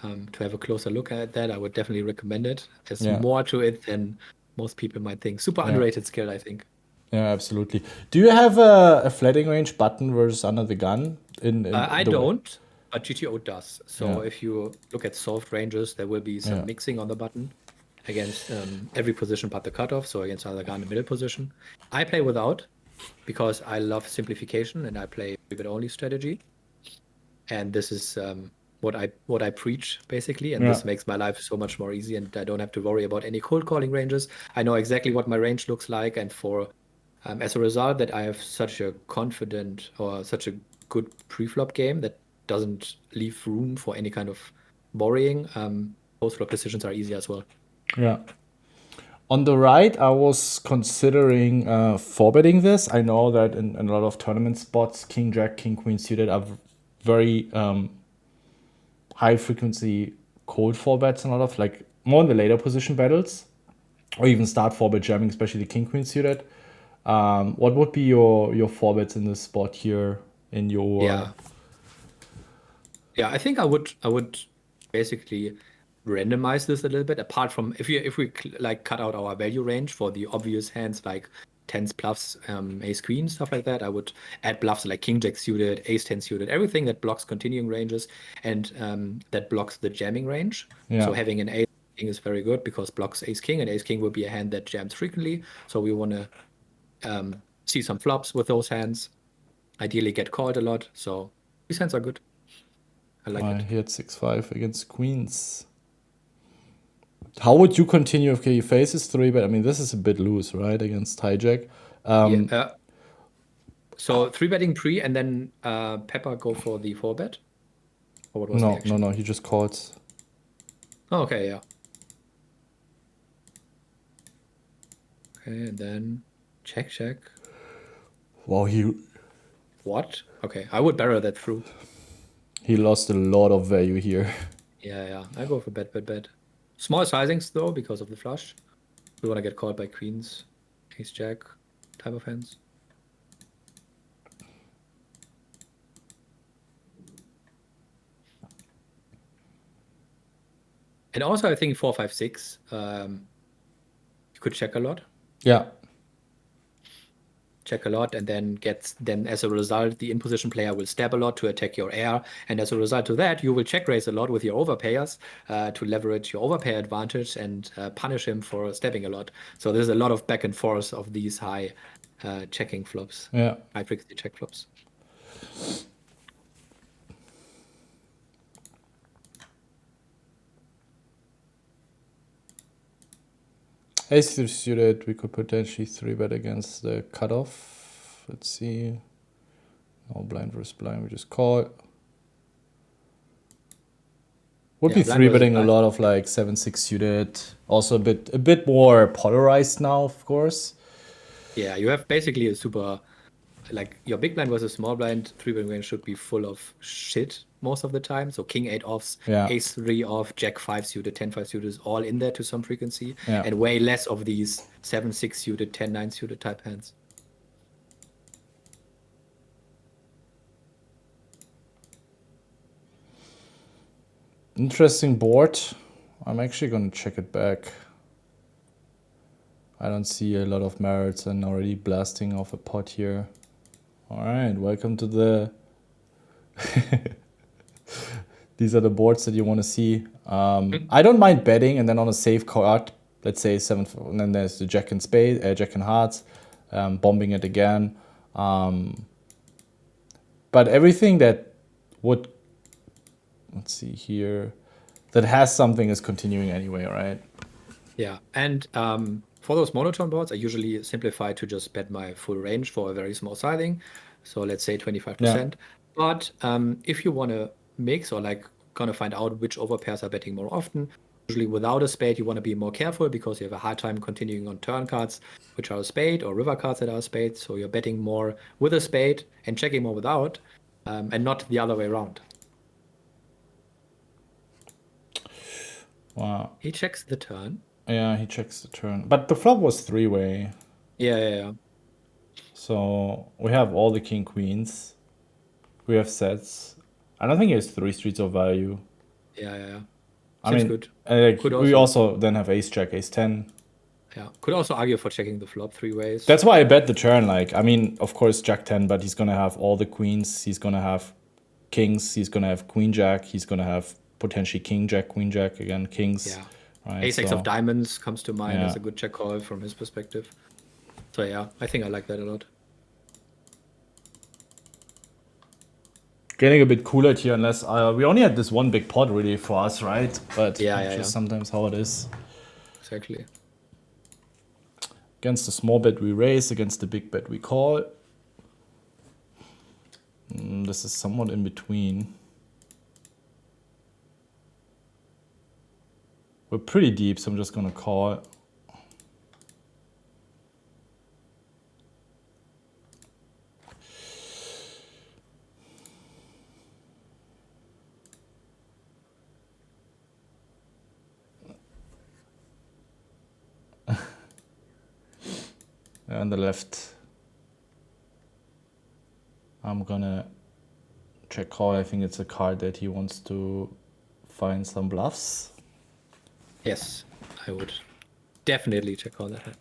have a closer look at that, I would definitely recommend it. There's more to it than most people might think. Super underrated skill, I think. Yeah, absolutely. Do you have a flatting range button versus under the gun? I don't. But GTO does. So if you look at solved ranges, there will be some mixing on the button against every position but the cutoff, so against either gun and middle position. I play without, because I love simplification and I play bit only strategy. And this is what I preach, basically, and this makes my life so much more easy, and I don't have to worry about any cold calling ranges. I know exactly what my range looks like, and for as a result that I have such a confident or such a good pre-flop game that doesn't leave room for any kind of worrying, post-flop decisions are easy as well. Yeah. On the right, I was considering 4-betting this. I know that in a lot of tournament spots, king, jack, king, queen suited are very high frequency cold 4-bets and a lot of, like, more in the later position battles, or even start 4-bet jamming, especially the king, queen suited. What would be your 4-bets in this spot here in your... Yeah, I think I would basically randomize this a little bit. Apart from if we like cut out our value range for the obvious hands like tens, bluffs, ace queen, stuff like that, I would add bluffs like king jack suited, ace 10 suited, everything that blocks continuing ranges and that blocks the jamming range. Yeah. So having an ace king is very good because blocks ace king, and ace king will be a hand that jams frequently. So we want to see some flops with those hands. Ideally get called a lot. So these hands are good. I like it. He had 6-5 against queens. How would you continue if he faces 3-bet? I mean, this is a bit loose, right, against hijack. So 3-betting pre and then Pepper go for the 4-bet? Or what was the action? No, he just calls. Oh, okay, yeah. Okay, and then check. Wow, What? Okay, I would barrel that through. He lost a lot of value here. Yeah. I go for bet. Small sizings though, because of the flush. We want to get called by queens, ace jack type of hands. And also, I think 4, 5, 6. You could check a lot. Yeah. Check a lot, and then as a result, the in-position player will stab a lot to attack your air, and as a result of that, you will check raise a lot with your overpayers to leverage your overpayer advantage and punish him for stabbing a lot. So there's a lot of back and forth of these high checking flops. Yeah. High frequency check flops. Ace suited, we could potentially 3-bet against the cutoff. Let's see. No blind versus blind, we just call. Would be 3-betting a lot of like 7-6 suited. Also a bit more polarized now, of course. Yeah, you have basically a super, like your big blind versus small blind 3-betting range should be full of shit most of the time. So king 8 offs, ace 3 off, jack 5 suited, 10-5 suited is all in there to some frequency, and way less of these 7-6 suited, 10-9 suited type hands. Interesting board. I'm actually going to check it back. I don't see a lot of merits and already blasting off a pot here. All right, welcome to the... These are the boards that you want to see. I don't mind betting, and then on a safe card, let's say 7, and then there's the jack and spade, jack and hearts, bombing it again. But everything that would, let's see here, that has something is continuing anyway, right? Yeah, and for those monotone boards, I usually simplify to just bet my full range for a very small sizing. So let's say 25%. Yeah. But if you want to mix or like kind of find out which overpairs are betting more often, usually without a spade, you want to be more careful because you have a hard time continuing on turn cards, which are a spade, or river cards that are a spade. So you're betting more with a spade and checking more without, and not the other way around. Wow. He checks the turn. Yeah, he checks the turn. But the flop was 3-way. Yeah. So we have all the king queens. We have sets. I don't think he has 3 streets of value. Yeah. I mean, good. We also then have ace jack, ace 10. Yeah, could also argue for checking the flop 3 ways. That's why I bet the turn. Like, I mean, of course, jack 10, but he's going to have all the queens. He's going to have kings. He's going to have queen jack. He's going to have potentially king jack, queen jack, again, kings. Yeah. Right, Ace-X of diamonds comes to mind as a good check call from his perspective. So yeah, I think I like that a lot. Getting a bit cooler here, unless we only had this one big pot really for us, right? But yeah. Sometimes how it is. Exactly. Against the small bet we raise, against the big bet we call. This is somewhat in between. We're pretty deep, so I'm just gonna call. On the left, I'm gonna check call. I think it's a card that he wants to find some bluffs. Yes, I would definitely check call that hand.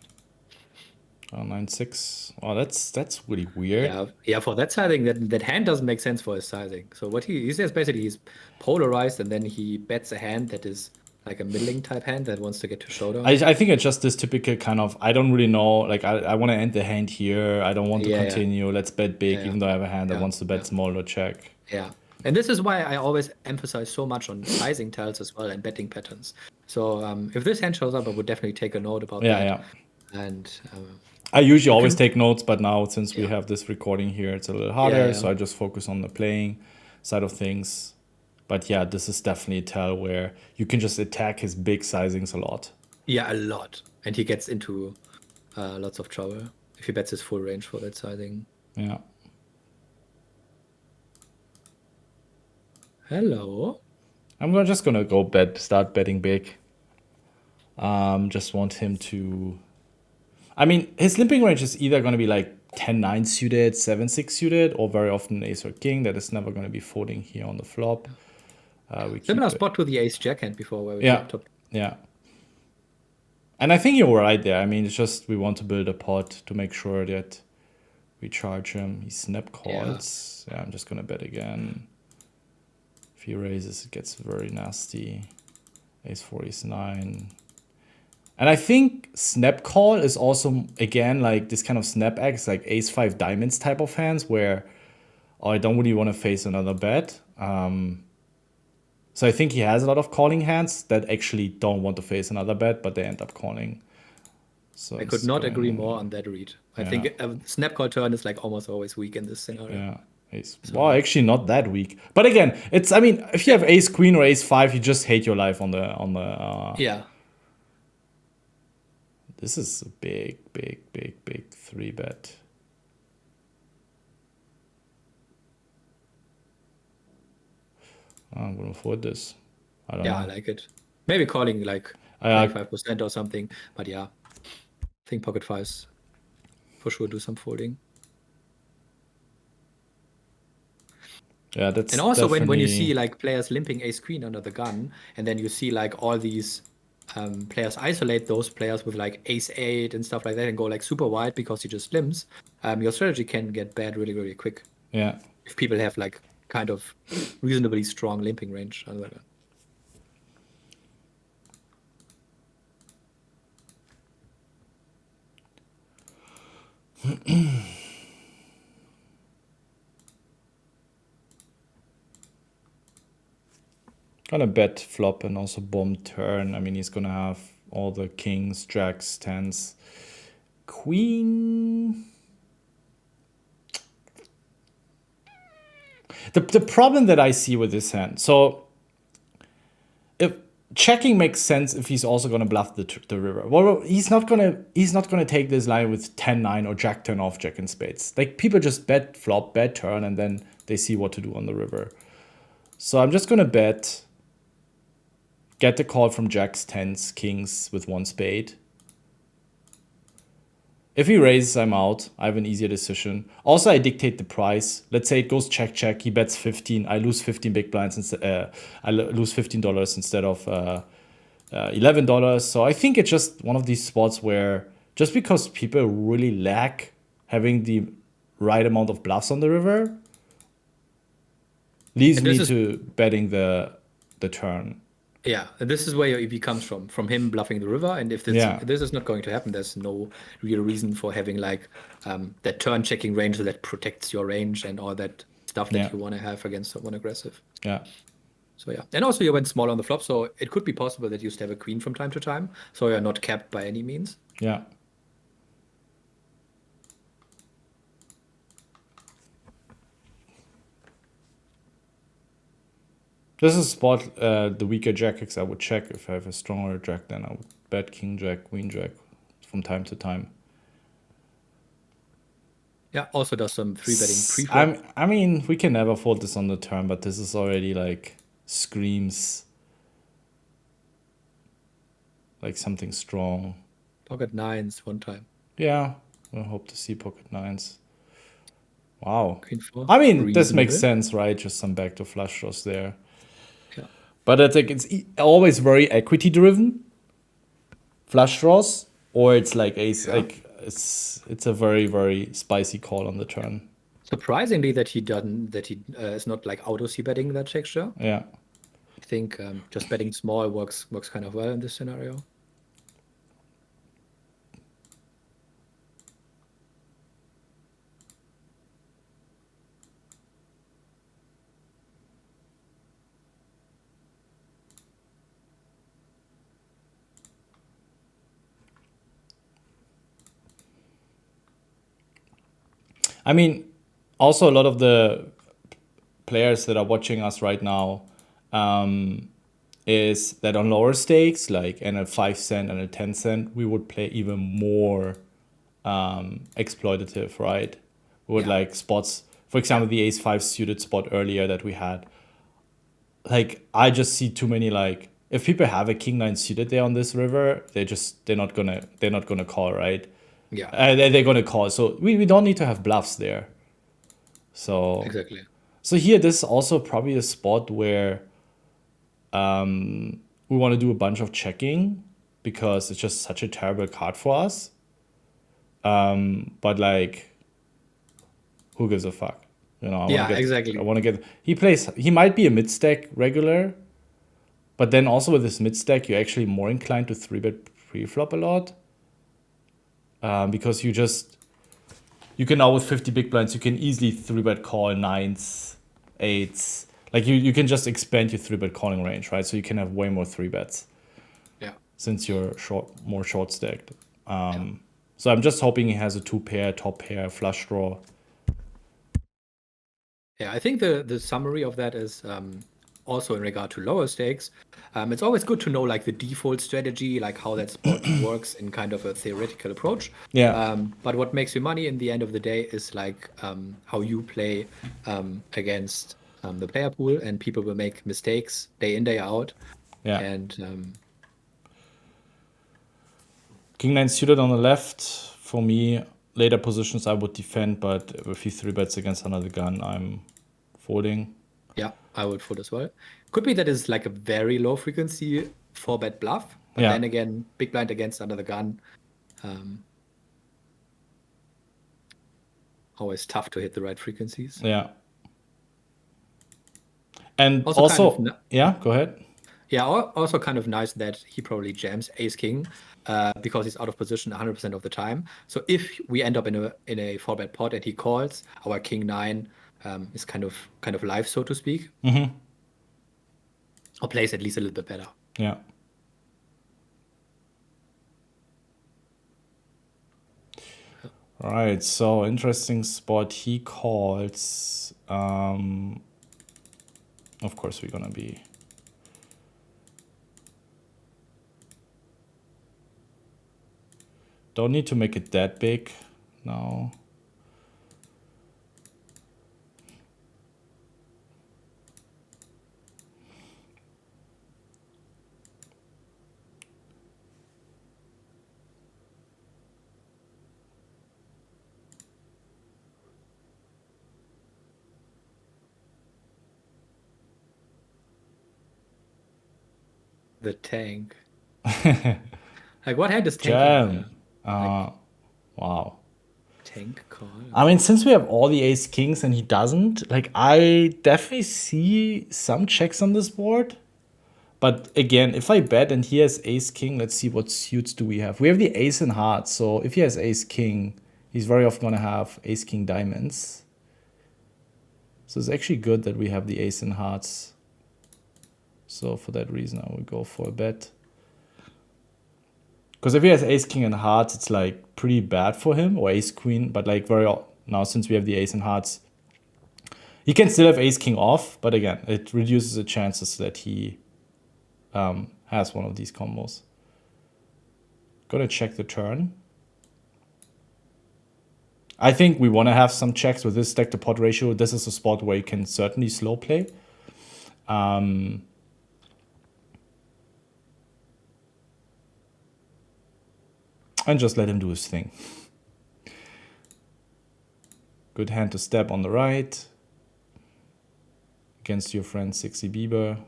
9-6. Oh, that's really weird. Yeah. For that sizing, that hand doesn't make sense for his sizing. So what he says basically, he's polarized, and then he bets a hand that is like a middling type hand that wants to get to showdown. I think it's just this typical kind of, I don't really know, like I want to end the hand here. I don't want to continue. Let's bet big, even though I have a hand that wants to bet small or check. Yeah. And this is why I always emphasize so much on sizing tells as well and betting patterns. So if this hand shows up, I would definitely take a note about that. Yeah. And I usually always take notes, but now since we have this recording here, it's a little harder. So I just focus on the playing side of things. But yeah, this is definitely a tell where you can just attack his big sizings a lot. Yeah, a lot. And he gets into lots of trouble if he bets his full range for that sizing. Yeah. Hello. I'm just going to go start betting big. Just want him to... I mean, his limping range is either going to be like 10-9 suited, 7-6 suited, or very often ace or king. That is never going to be folding here on the flop. Similar spot to the ace-jack hand before where we top. Yeah. And I think you're right there. I mean, it's just we want to build a pot to make sure that we charge him. He snap calls. Yeah, I'm just going to bet again. If he raises, it gets very nasty. Ace-4, ace-9. And I think snap call is also, again, like this kind of snap X, like ace-5 diamonds type of hands where I don't really want to face another bet. So I think he has a lot of calling hands that actually don't want to face another bet, but they end up calling. So I could not agree more on that read. I think a snap call turn is like almost always weak in this scenario. Yeah. Well, actually not that weak. But again, it's, I mean, if you have ace queen or ace 5, you just hate your life on the yeah. This is a big 3-bet. I'm gonna afford this. I don't know. I like it. Maybe calling like 5% or something. But yeah, I think pocket fives for sure do some folding. Yeah, that's and also when you see like players limping ace queen under the gun, and then you see like all these players isolate those players with like ace-8 and stuff like that and go like super wide because he just limps, your strategy can get bad really quick. Yeah. If people have like kind of reasonably strong limping range under the gun. Gonna bet flop and also bomb turn. I mean, he's gonna have all the kings, jacks, tens, queen. The problem that I see with this hand, so if checking makes sense if he's also gonna bluff the river. Well, he's not gonna take this line with 10-9 or jack-10 off, jack in spades. Like people just bet flop, bet turn, and then they see what to do on the river. So I'm just gonna bet. Get the call from jacks, tens, kings with 1 spade. If he raises, I'm out. I have an easier decision. Also, I dictate the price. Let's say it goes check. He bets 15. I lose 15 big blinds instead. I lose $15 instead of $11. So I think it's just one of these spots where just because people really lack having the right amount of bluffs on the river, leads me to betting the turn. Yeah, and this is where your EV comes from him bluffing the river. And if this is not going to happen, there's no real reason for having like that turn checking range that protects your range and all that stuff that you want to have against someone aggressive. Yeah. So yeah, and also you went small on the flop, so it could be possible that you still have a queen from time to time, so you're not capped by any means. Yeah. This is a spot, the weaker jack X I would check. If I have a stronger jack, then I would bet king jack, queen jack from time to time. Yeah, also does some 3-betting pre-flop. I mean, we can never fold this on the turn, but this is already like screams like something strong. Pocket nines one time. Yeah, I hope to see pocket nines. Wow. Queen 4. I mean, this makes Reasonable. sense, right? Just some backdoor flush draws there. Yeah. But I think it's always very equity driven, flush draws, or it's like ace. Yeah. Like it's a very very spicy call on the turn. Surprisingly that he is not like auto c betting that texture. Yeah. I think just betting small works kind of well in this scenario. I mean, also a lot of the players that are watching us right now is that on lower stakes, like in a 5 cent and a 10 cent, we would play even more exploitative, right? We would like spots, for example, the ace 5 suited spot earlier that we had. Like, I just see too many, like, if people have a king 9 suited there on this river, they're not gonna call, right? Yeah. They're gonna call. So we don't need to have bluffs there. So Exactly. So here, this is also probably a spot where we want to do a bunch of checking because it's just such a terrible card for us. But like, who gives a fuck? You know, exactly. I want to get. He might be a mid stack regular, but then also with this mid stack, you're actually more inclined to 3-bet pre-flop a lot. Because you can now with 50 big blinds, you can easily 3-bet call 9s, 8s. Like you can just expand your 3-bet calling range, right? So you can have way more 3-bets. Yeah. Since you're more short stacked. So I'm just hoping he has a 2-pair, top pair, flush draw. Yeah, I think the summary of that is also in regard to lower stakes. It's always good to know like the default strategy, like how that spot works in kind of a theoretical approach. Yeah. But what makes you money in the end of the day is like how you play against the player pool, and people will make mistakes day in, day out. Yeah. And King 9 suited on the left. For me, later positions I would defend, but if he 3-bets against another gun, I'm folding. yeah, I would fold as well. Could be that is like a very low frequency 4-bet bluff, but Yeah. then again, big blind against another gun. Always tough to hit the right frequencies. Yeah. And Also also kind of yeah, go ahead. Yeah, also kind of nice that he probably jams ace king because he's out of position 100% of the time. So if we end up in a 4-bet pot and he calls, our king 9 is kind of live, so to speak. Or plays at least a little bit better. Yeah. All right, so interesting spot. He calls. Of course, we're gonna be. Don't need to make it that big now. The tank. Like, what hand is tanking? Jam. Wow. Tank call. I mean, since we have all the ace kings and he doesn't, like, I definitely see some checks on this board. But again, if I bet and he has ace king, let's see what suits do we have. We have the ace in hearts, so if he has ace king, he's very often gonna have ace king diamonds. So it's actually good that we have the ace in hearts. So for that reason, I would go for a bet. Because if he has ace king and hearts, it's like pretty bad for him, or ace queen. But like now, since we have the ace in hearts, he can still have ace king off. But again, it reduces the chances that he has one of these combos. Gonna check the turn. I think we want to have some checks with this stack to pot ratio. This is a spot where you can certainly slow play. And just let him do his thing. Good hand to step on the right. Against your friend 60 Bieber.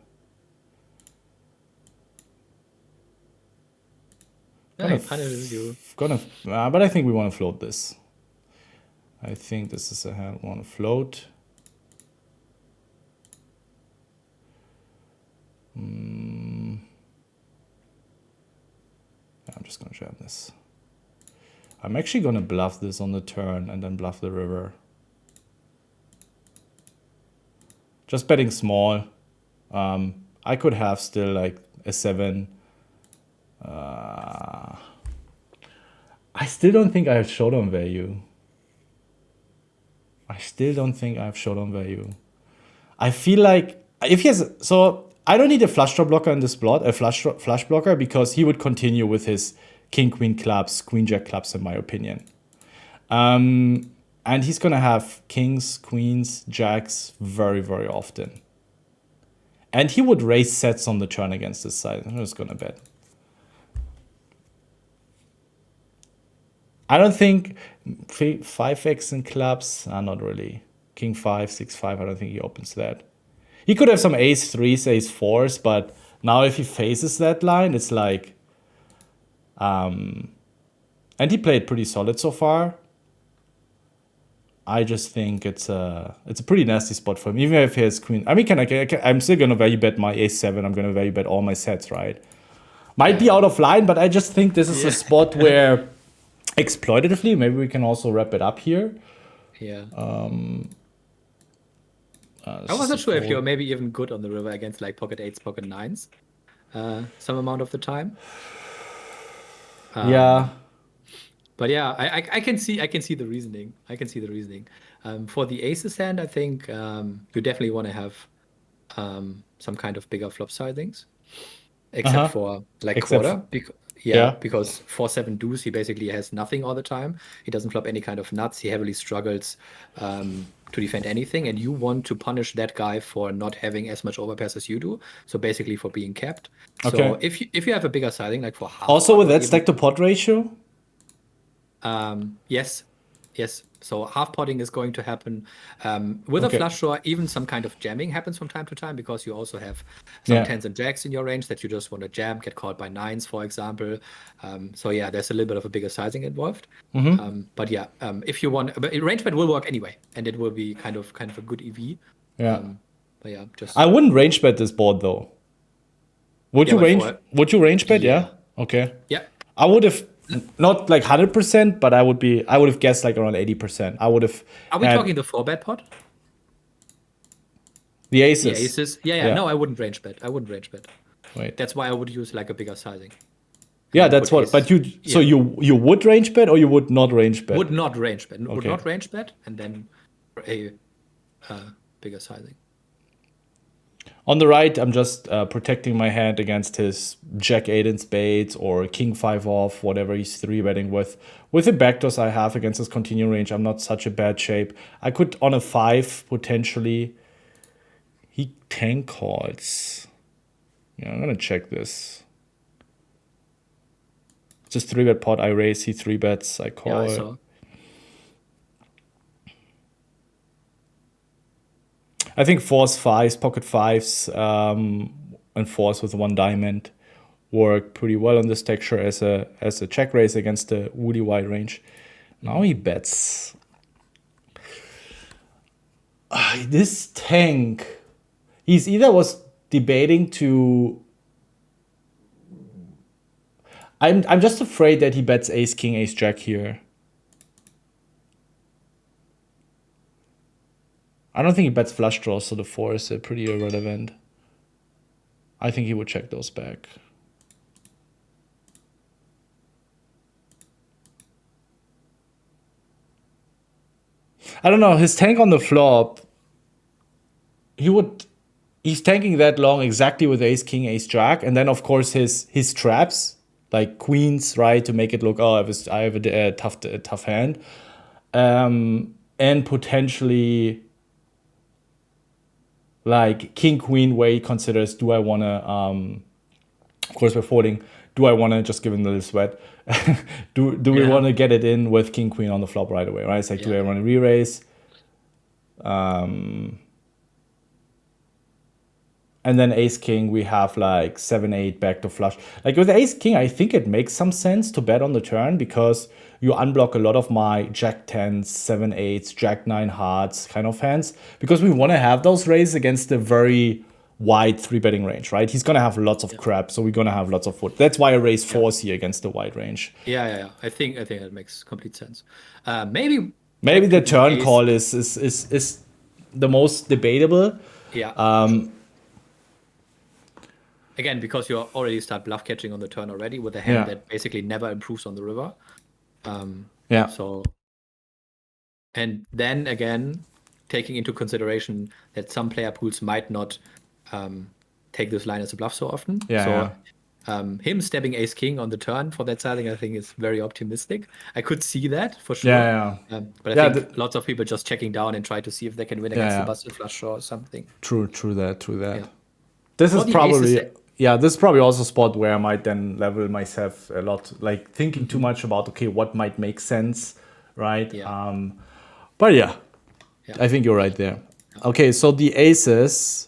But I think we want to float this. I think this is a hand we want to float. I'm just going to jam this. I'm actually going to bluff this on the turn and then bluff the river. Just betting small. I could have still like a 7. I still don't think I have showdown value. I feel like if he has, so I don't need a flush draw blocker in this plot, a flush blocker, because he would continue with his king, queen clubs, queen, jack clubs, in my opinion. And he's going to have kings, queens, jacks very, very often. And he would raise sets on the turn against this side. I'm just going to bet. I don't think 5x in clubs, not really. King 5, 6, 5, I don't think he opens that. He could have some ace 3s, ace 4s, but now if he faces that line, it's like... and he played pretty solid so far. I just think it's a pretty nasty spot for him, even if he has queen. I mean, I'm still going to value bet my ace 7. I'm going to value bet all my sets, right? Might be out of line, but I just think this is a spot where... Exploitatively, maybe we can also wrap it up here. Yeah. I wasn't sure if you're maybe even good on the river against like pocket 8s, pocket 9s, some amount of the time. Yeah. But yeah, I can see the reasoning. For the aces hand, I think you definitely want to have some kind of bigger flop sizings, except for like quarter. Because 4-7 deuce, he basically has nothing all the time. He doesn't flop any kind of nuts. He heavily struggles to defend anything, and you want to punish that guy for not having as much overpass as you do. So basically for being capped. Okay. So if you have a bigger sizing, like for half. Also with that stack to pot ratio? Yes. So half potting is going to happen with a flush draw. Even some kind of jamming happens from time to time, because you also have some 10s and jacks in your range that you just want to jam, get called by 9s, for example. So yeah, there's a little bit of a bigger sizing involved. But yeah, if you want, but range bet will work anyway, and it will be kind of a good EV. Yeah. But yeah, I wouldn't range bet this board though. Would you range bet? Yeah. Okay. Yeah. I would have. Not like 100%, but I would have guessed like around 80%. I would have. Are we talking the 4-bet pot? The aces. The aces. Yeah. No, I wouldn't range bet. Wait. That's why I would use like a bigger sizing. Yeah, that's what. But you, so you would range bet or you would not range bet? Would not range bet. Would not range bet, and then a bigger sizing. On the right, I'm just protecting my hand against his jack 8 in spades or king 5 off, whatever he's 3-betting with. With the backdoors I have against his continuing range, I'm not such a bad shape. I could, on a 5, potentially... He tank calls. Yeah, I'm going to check this. Just 3-bet pot, I raise, he 3-bets, I call. Yeah, I saw. I think 4s, 5s, pocket 5s, and 4s with 1 diamond work pretty well on this texture as a check raise against the woody wide range. Now he bets. This tank, he's either was debating to. I'm just afraid that he bets ace king ace jack here. I don't think he bets flush draws, so the 4 is pretty irrelevant. I think he would check those back. I don't know, his tank on the flop, he's tanking that long exactly with ace king ace jack, and then of course his traps, like queens, right, to make it look, oh, I have a tough hand. And potentially like king queen, where he considers, do I want to, of course we're folding, do I want to just give him a little sweat? do we want to get it in with king queen on the flop right away, right? It's like, do I want to re-raise? And then ace king, we have like 7-8 backdoor flush. Like with ace king, I think it makes some sense to bet on the turn because you unblock a lot of my jack 10s, 7-8s, jack 9 hearts kind of hands. Because we want to have those raises against a very wide 3-betting range, right? He's going to have lots of crap, so we're going to have lots of foot. That's why I raise 4s here against the wide range. Yeah. I think that makes complete sense. Maybe the turn call is the most debatable. Yeah. Again, because you already start bluff catching on the turn already with a hand that basically never improves on the river. So, and then again, taking into consideration that some player pools might not take this line as a bluff so often. Him stepping ace king on the turn for that sizing, I think is very optimistic. I could see that for sure. But I think lots of people just checking down and try to see if they can win against the busted flush draw or something. True that. This is probably this is probably also a spot where I might then level myself a lot, like thinking too much about what might make sense, right? But I think you're right there. Okay, so the aces.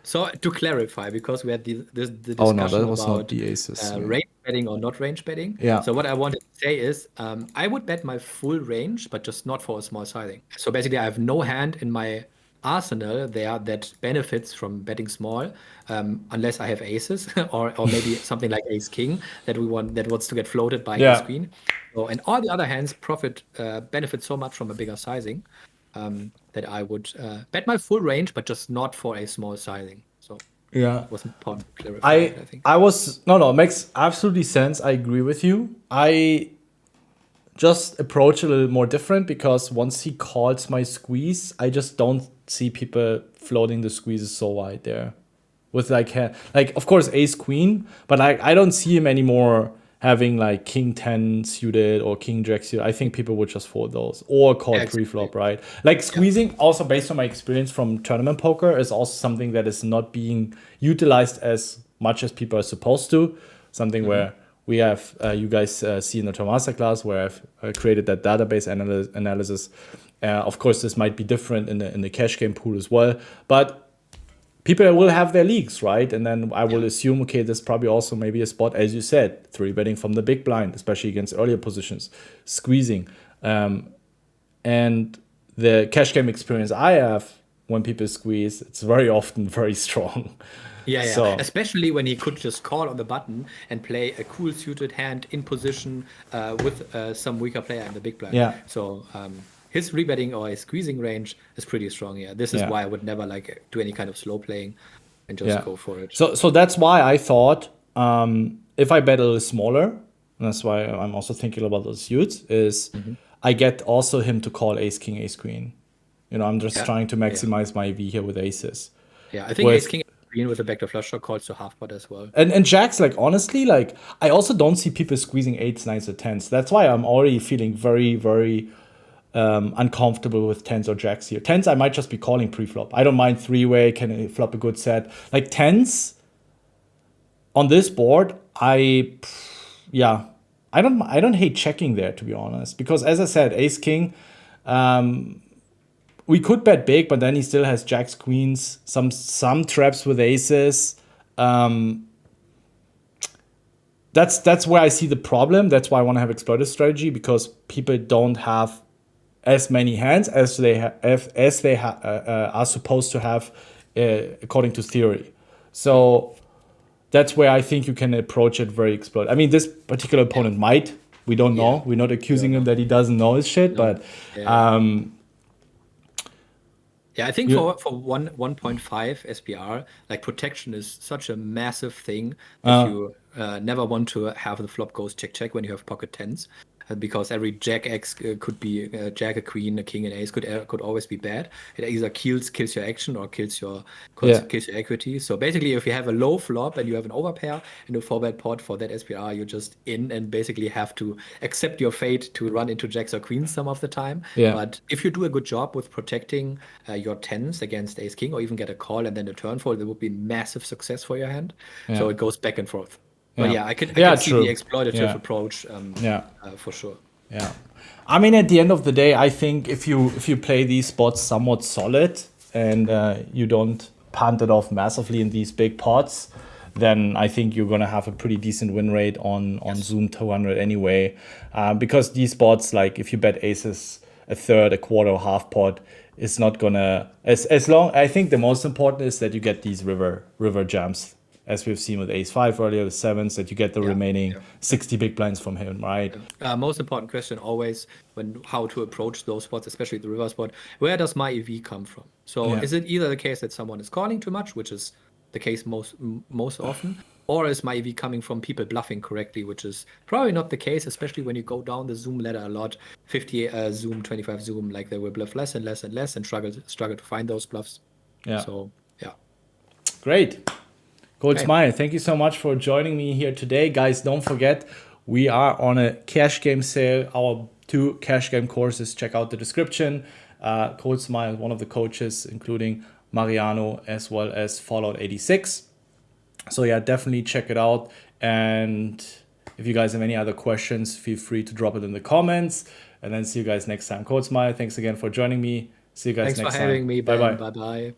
So to clarify, because we had the discussion was about not the aces, range betting or not range betting. So what I wanted to say is I would bet my full range, but just not for a small sizing. So basically, I have no hand in my arsenal there that benefits from betting small, unless I have aces or maybe something like ace king that wants to get floated by ace queen. So, and all the other hands benefit so much from a bigger sizing that I would bet my full range, but just not for a small sizing. So it was important to clarify. I think it makes absolutely sense. I agree with you. I just approach a little more different because once he calls my squeeze, I just don't see people floating the squeezes so wide there. With like of course ace queen, but I don't see him anymore having like king 10 suited or king jack suited. I think people would just fold those or call pre-flop, right? Like squeezing, also based on my experience from tournament poker, is also something that is not being utilized as much as people are supposed to. Something where we have, you guys see in the Tournament Masterclass, where I've created that database analysis. Of course, this might be different in the cash game pool as well, but people will have their leagues, right? And then I will assume, okay, there's probably also maybe a spot, as you said, 3-betting from the big blind, especially against earlier positions, squeezing. And the cash game experience I have when people squeeze, it's very often very strong. So, especially when he could just call on the button and play a cool suited hand in position with some weaker player in the big blind. So his rebetting or his squeezing range is pretty strong. This is why I would never do any kind of slow playing and just go for it. So that's why I thought if I bet a little smaller, and that's why I'm also thinking about those suits, is I get also him to call ace king, ace queen. I'm just trying to maximize my V here with aces. I think ace king queen with a backdoor flush draw calls to half pot as well. And jacks, like honestly, like I also don't see people squeezing 8s, 9s, or 10s. That's why I'm already feeling very, very uncomfortable with 10s or jacks here. 10s, I might just be calling pre-flop. I don't mind 3-way, can flop a good set. Like 10s on this board, I don't hate checking there, to be honest, because as I said, ace king, we could bet big, but then he still has jacks, queens, some traps with aces. That's where I see the problem. That's why I want to have exploitative strategy, because people don't have as many hands as they are supposed to have according to theory. So that's where I think you can approach it very exploitative. I mean, this particular opponent might. We don't know. We're not accusing him that he doesn't know his shit, but I think for 1.5 SPR, like protection is such a massive thing that you never want to have the flop goes check when you have pocket tens. Because every jack X could be a jack, a queen, a king, an ace could always be bad. It either kills your action or kills your equity. So basically, if you have a low flop and you have an overpair in a 4-bet pot for that SPR, you're just in and basically have to accept your fate to run into jacks or queens some of the time. But if you do a good job with protecting your tens against ace king, or even get a call and then a turn fold, it would be massive success for your hand. So it goes back and forth. But I can see the exploitative approach for sure. Yeah. I mean, at the end of the day, I think if you play these spots somewhat solid and you don't punt it off massively in these big pots, then I think you're going to have a pretty decent win rate on Zoom 200 anyway. Because these spots, like if you bet aces a third, a quarter, or half pot, it's not going to... As long... I think the most important is that you get these river jams, as we've seen with ace-5 earlier, the sevens, that you get the remaining 60 big blinds from him, right? Most important question always how to approach those spots, especially the river spot. Where does my EV come from? So is it either the case that someone is calling too much, which is the case most often, or is my EV coming from people bluffing correctly, which is probably not the case, especially when you go down the Zoom ladder a lot, 50 Zoom, 25 Zoom, like they will bluff less and less and less and struggle to find those bluffs. Yeah. So, yeah. Great. Coach Smile, thank you so much for joining me here today. Guys, don't forget, we are on a cash game sale. Our 2 cash game courses, check out the description. Coach Smile, one of the coaches, including Mariano, as well as Fallout 86. So yeah, definitely check it out. And if you guys have any other questions, feel free to drop it in the comments. And then see you guys next time. Coach Smile, thanks again for joining me. See you guys next time. Thanks for having me, Ben. Bye-bye. Bye-bye.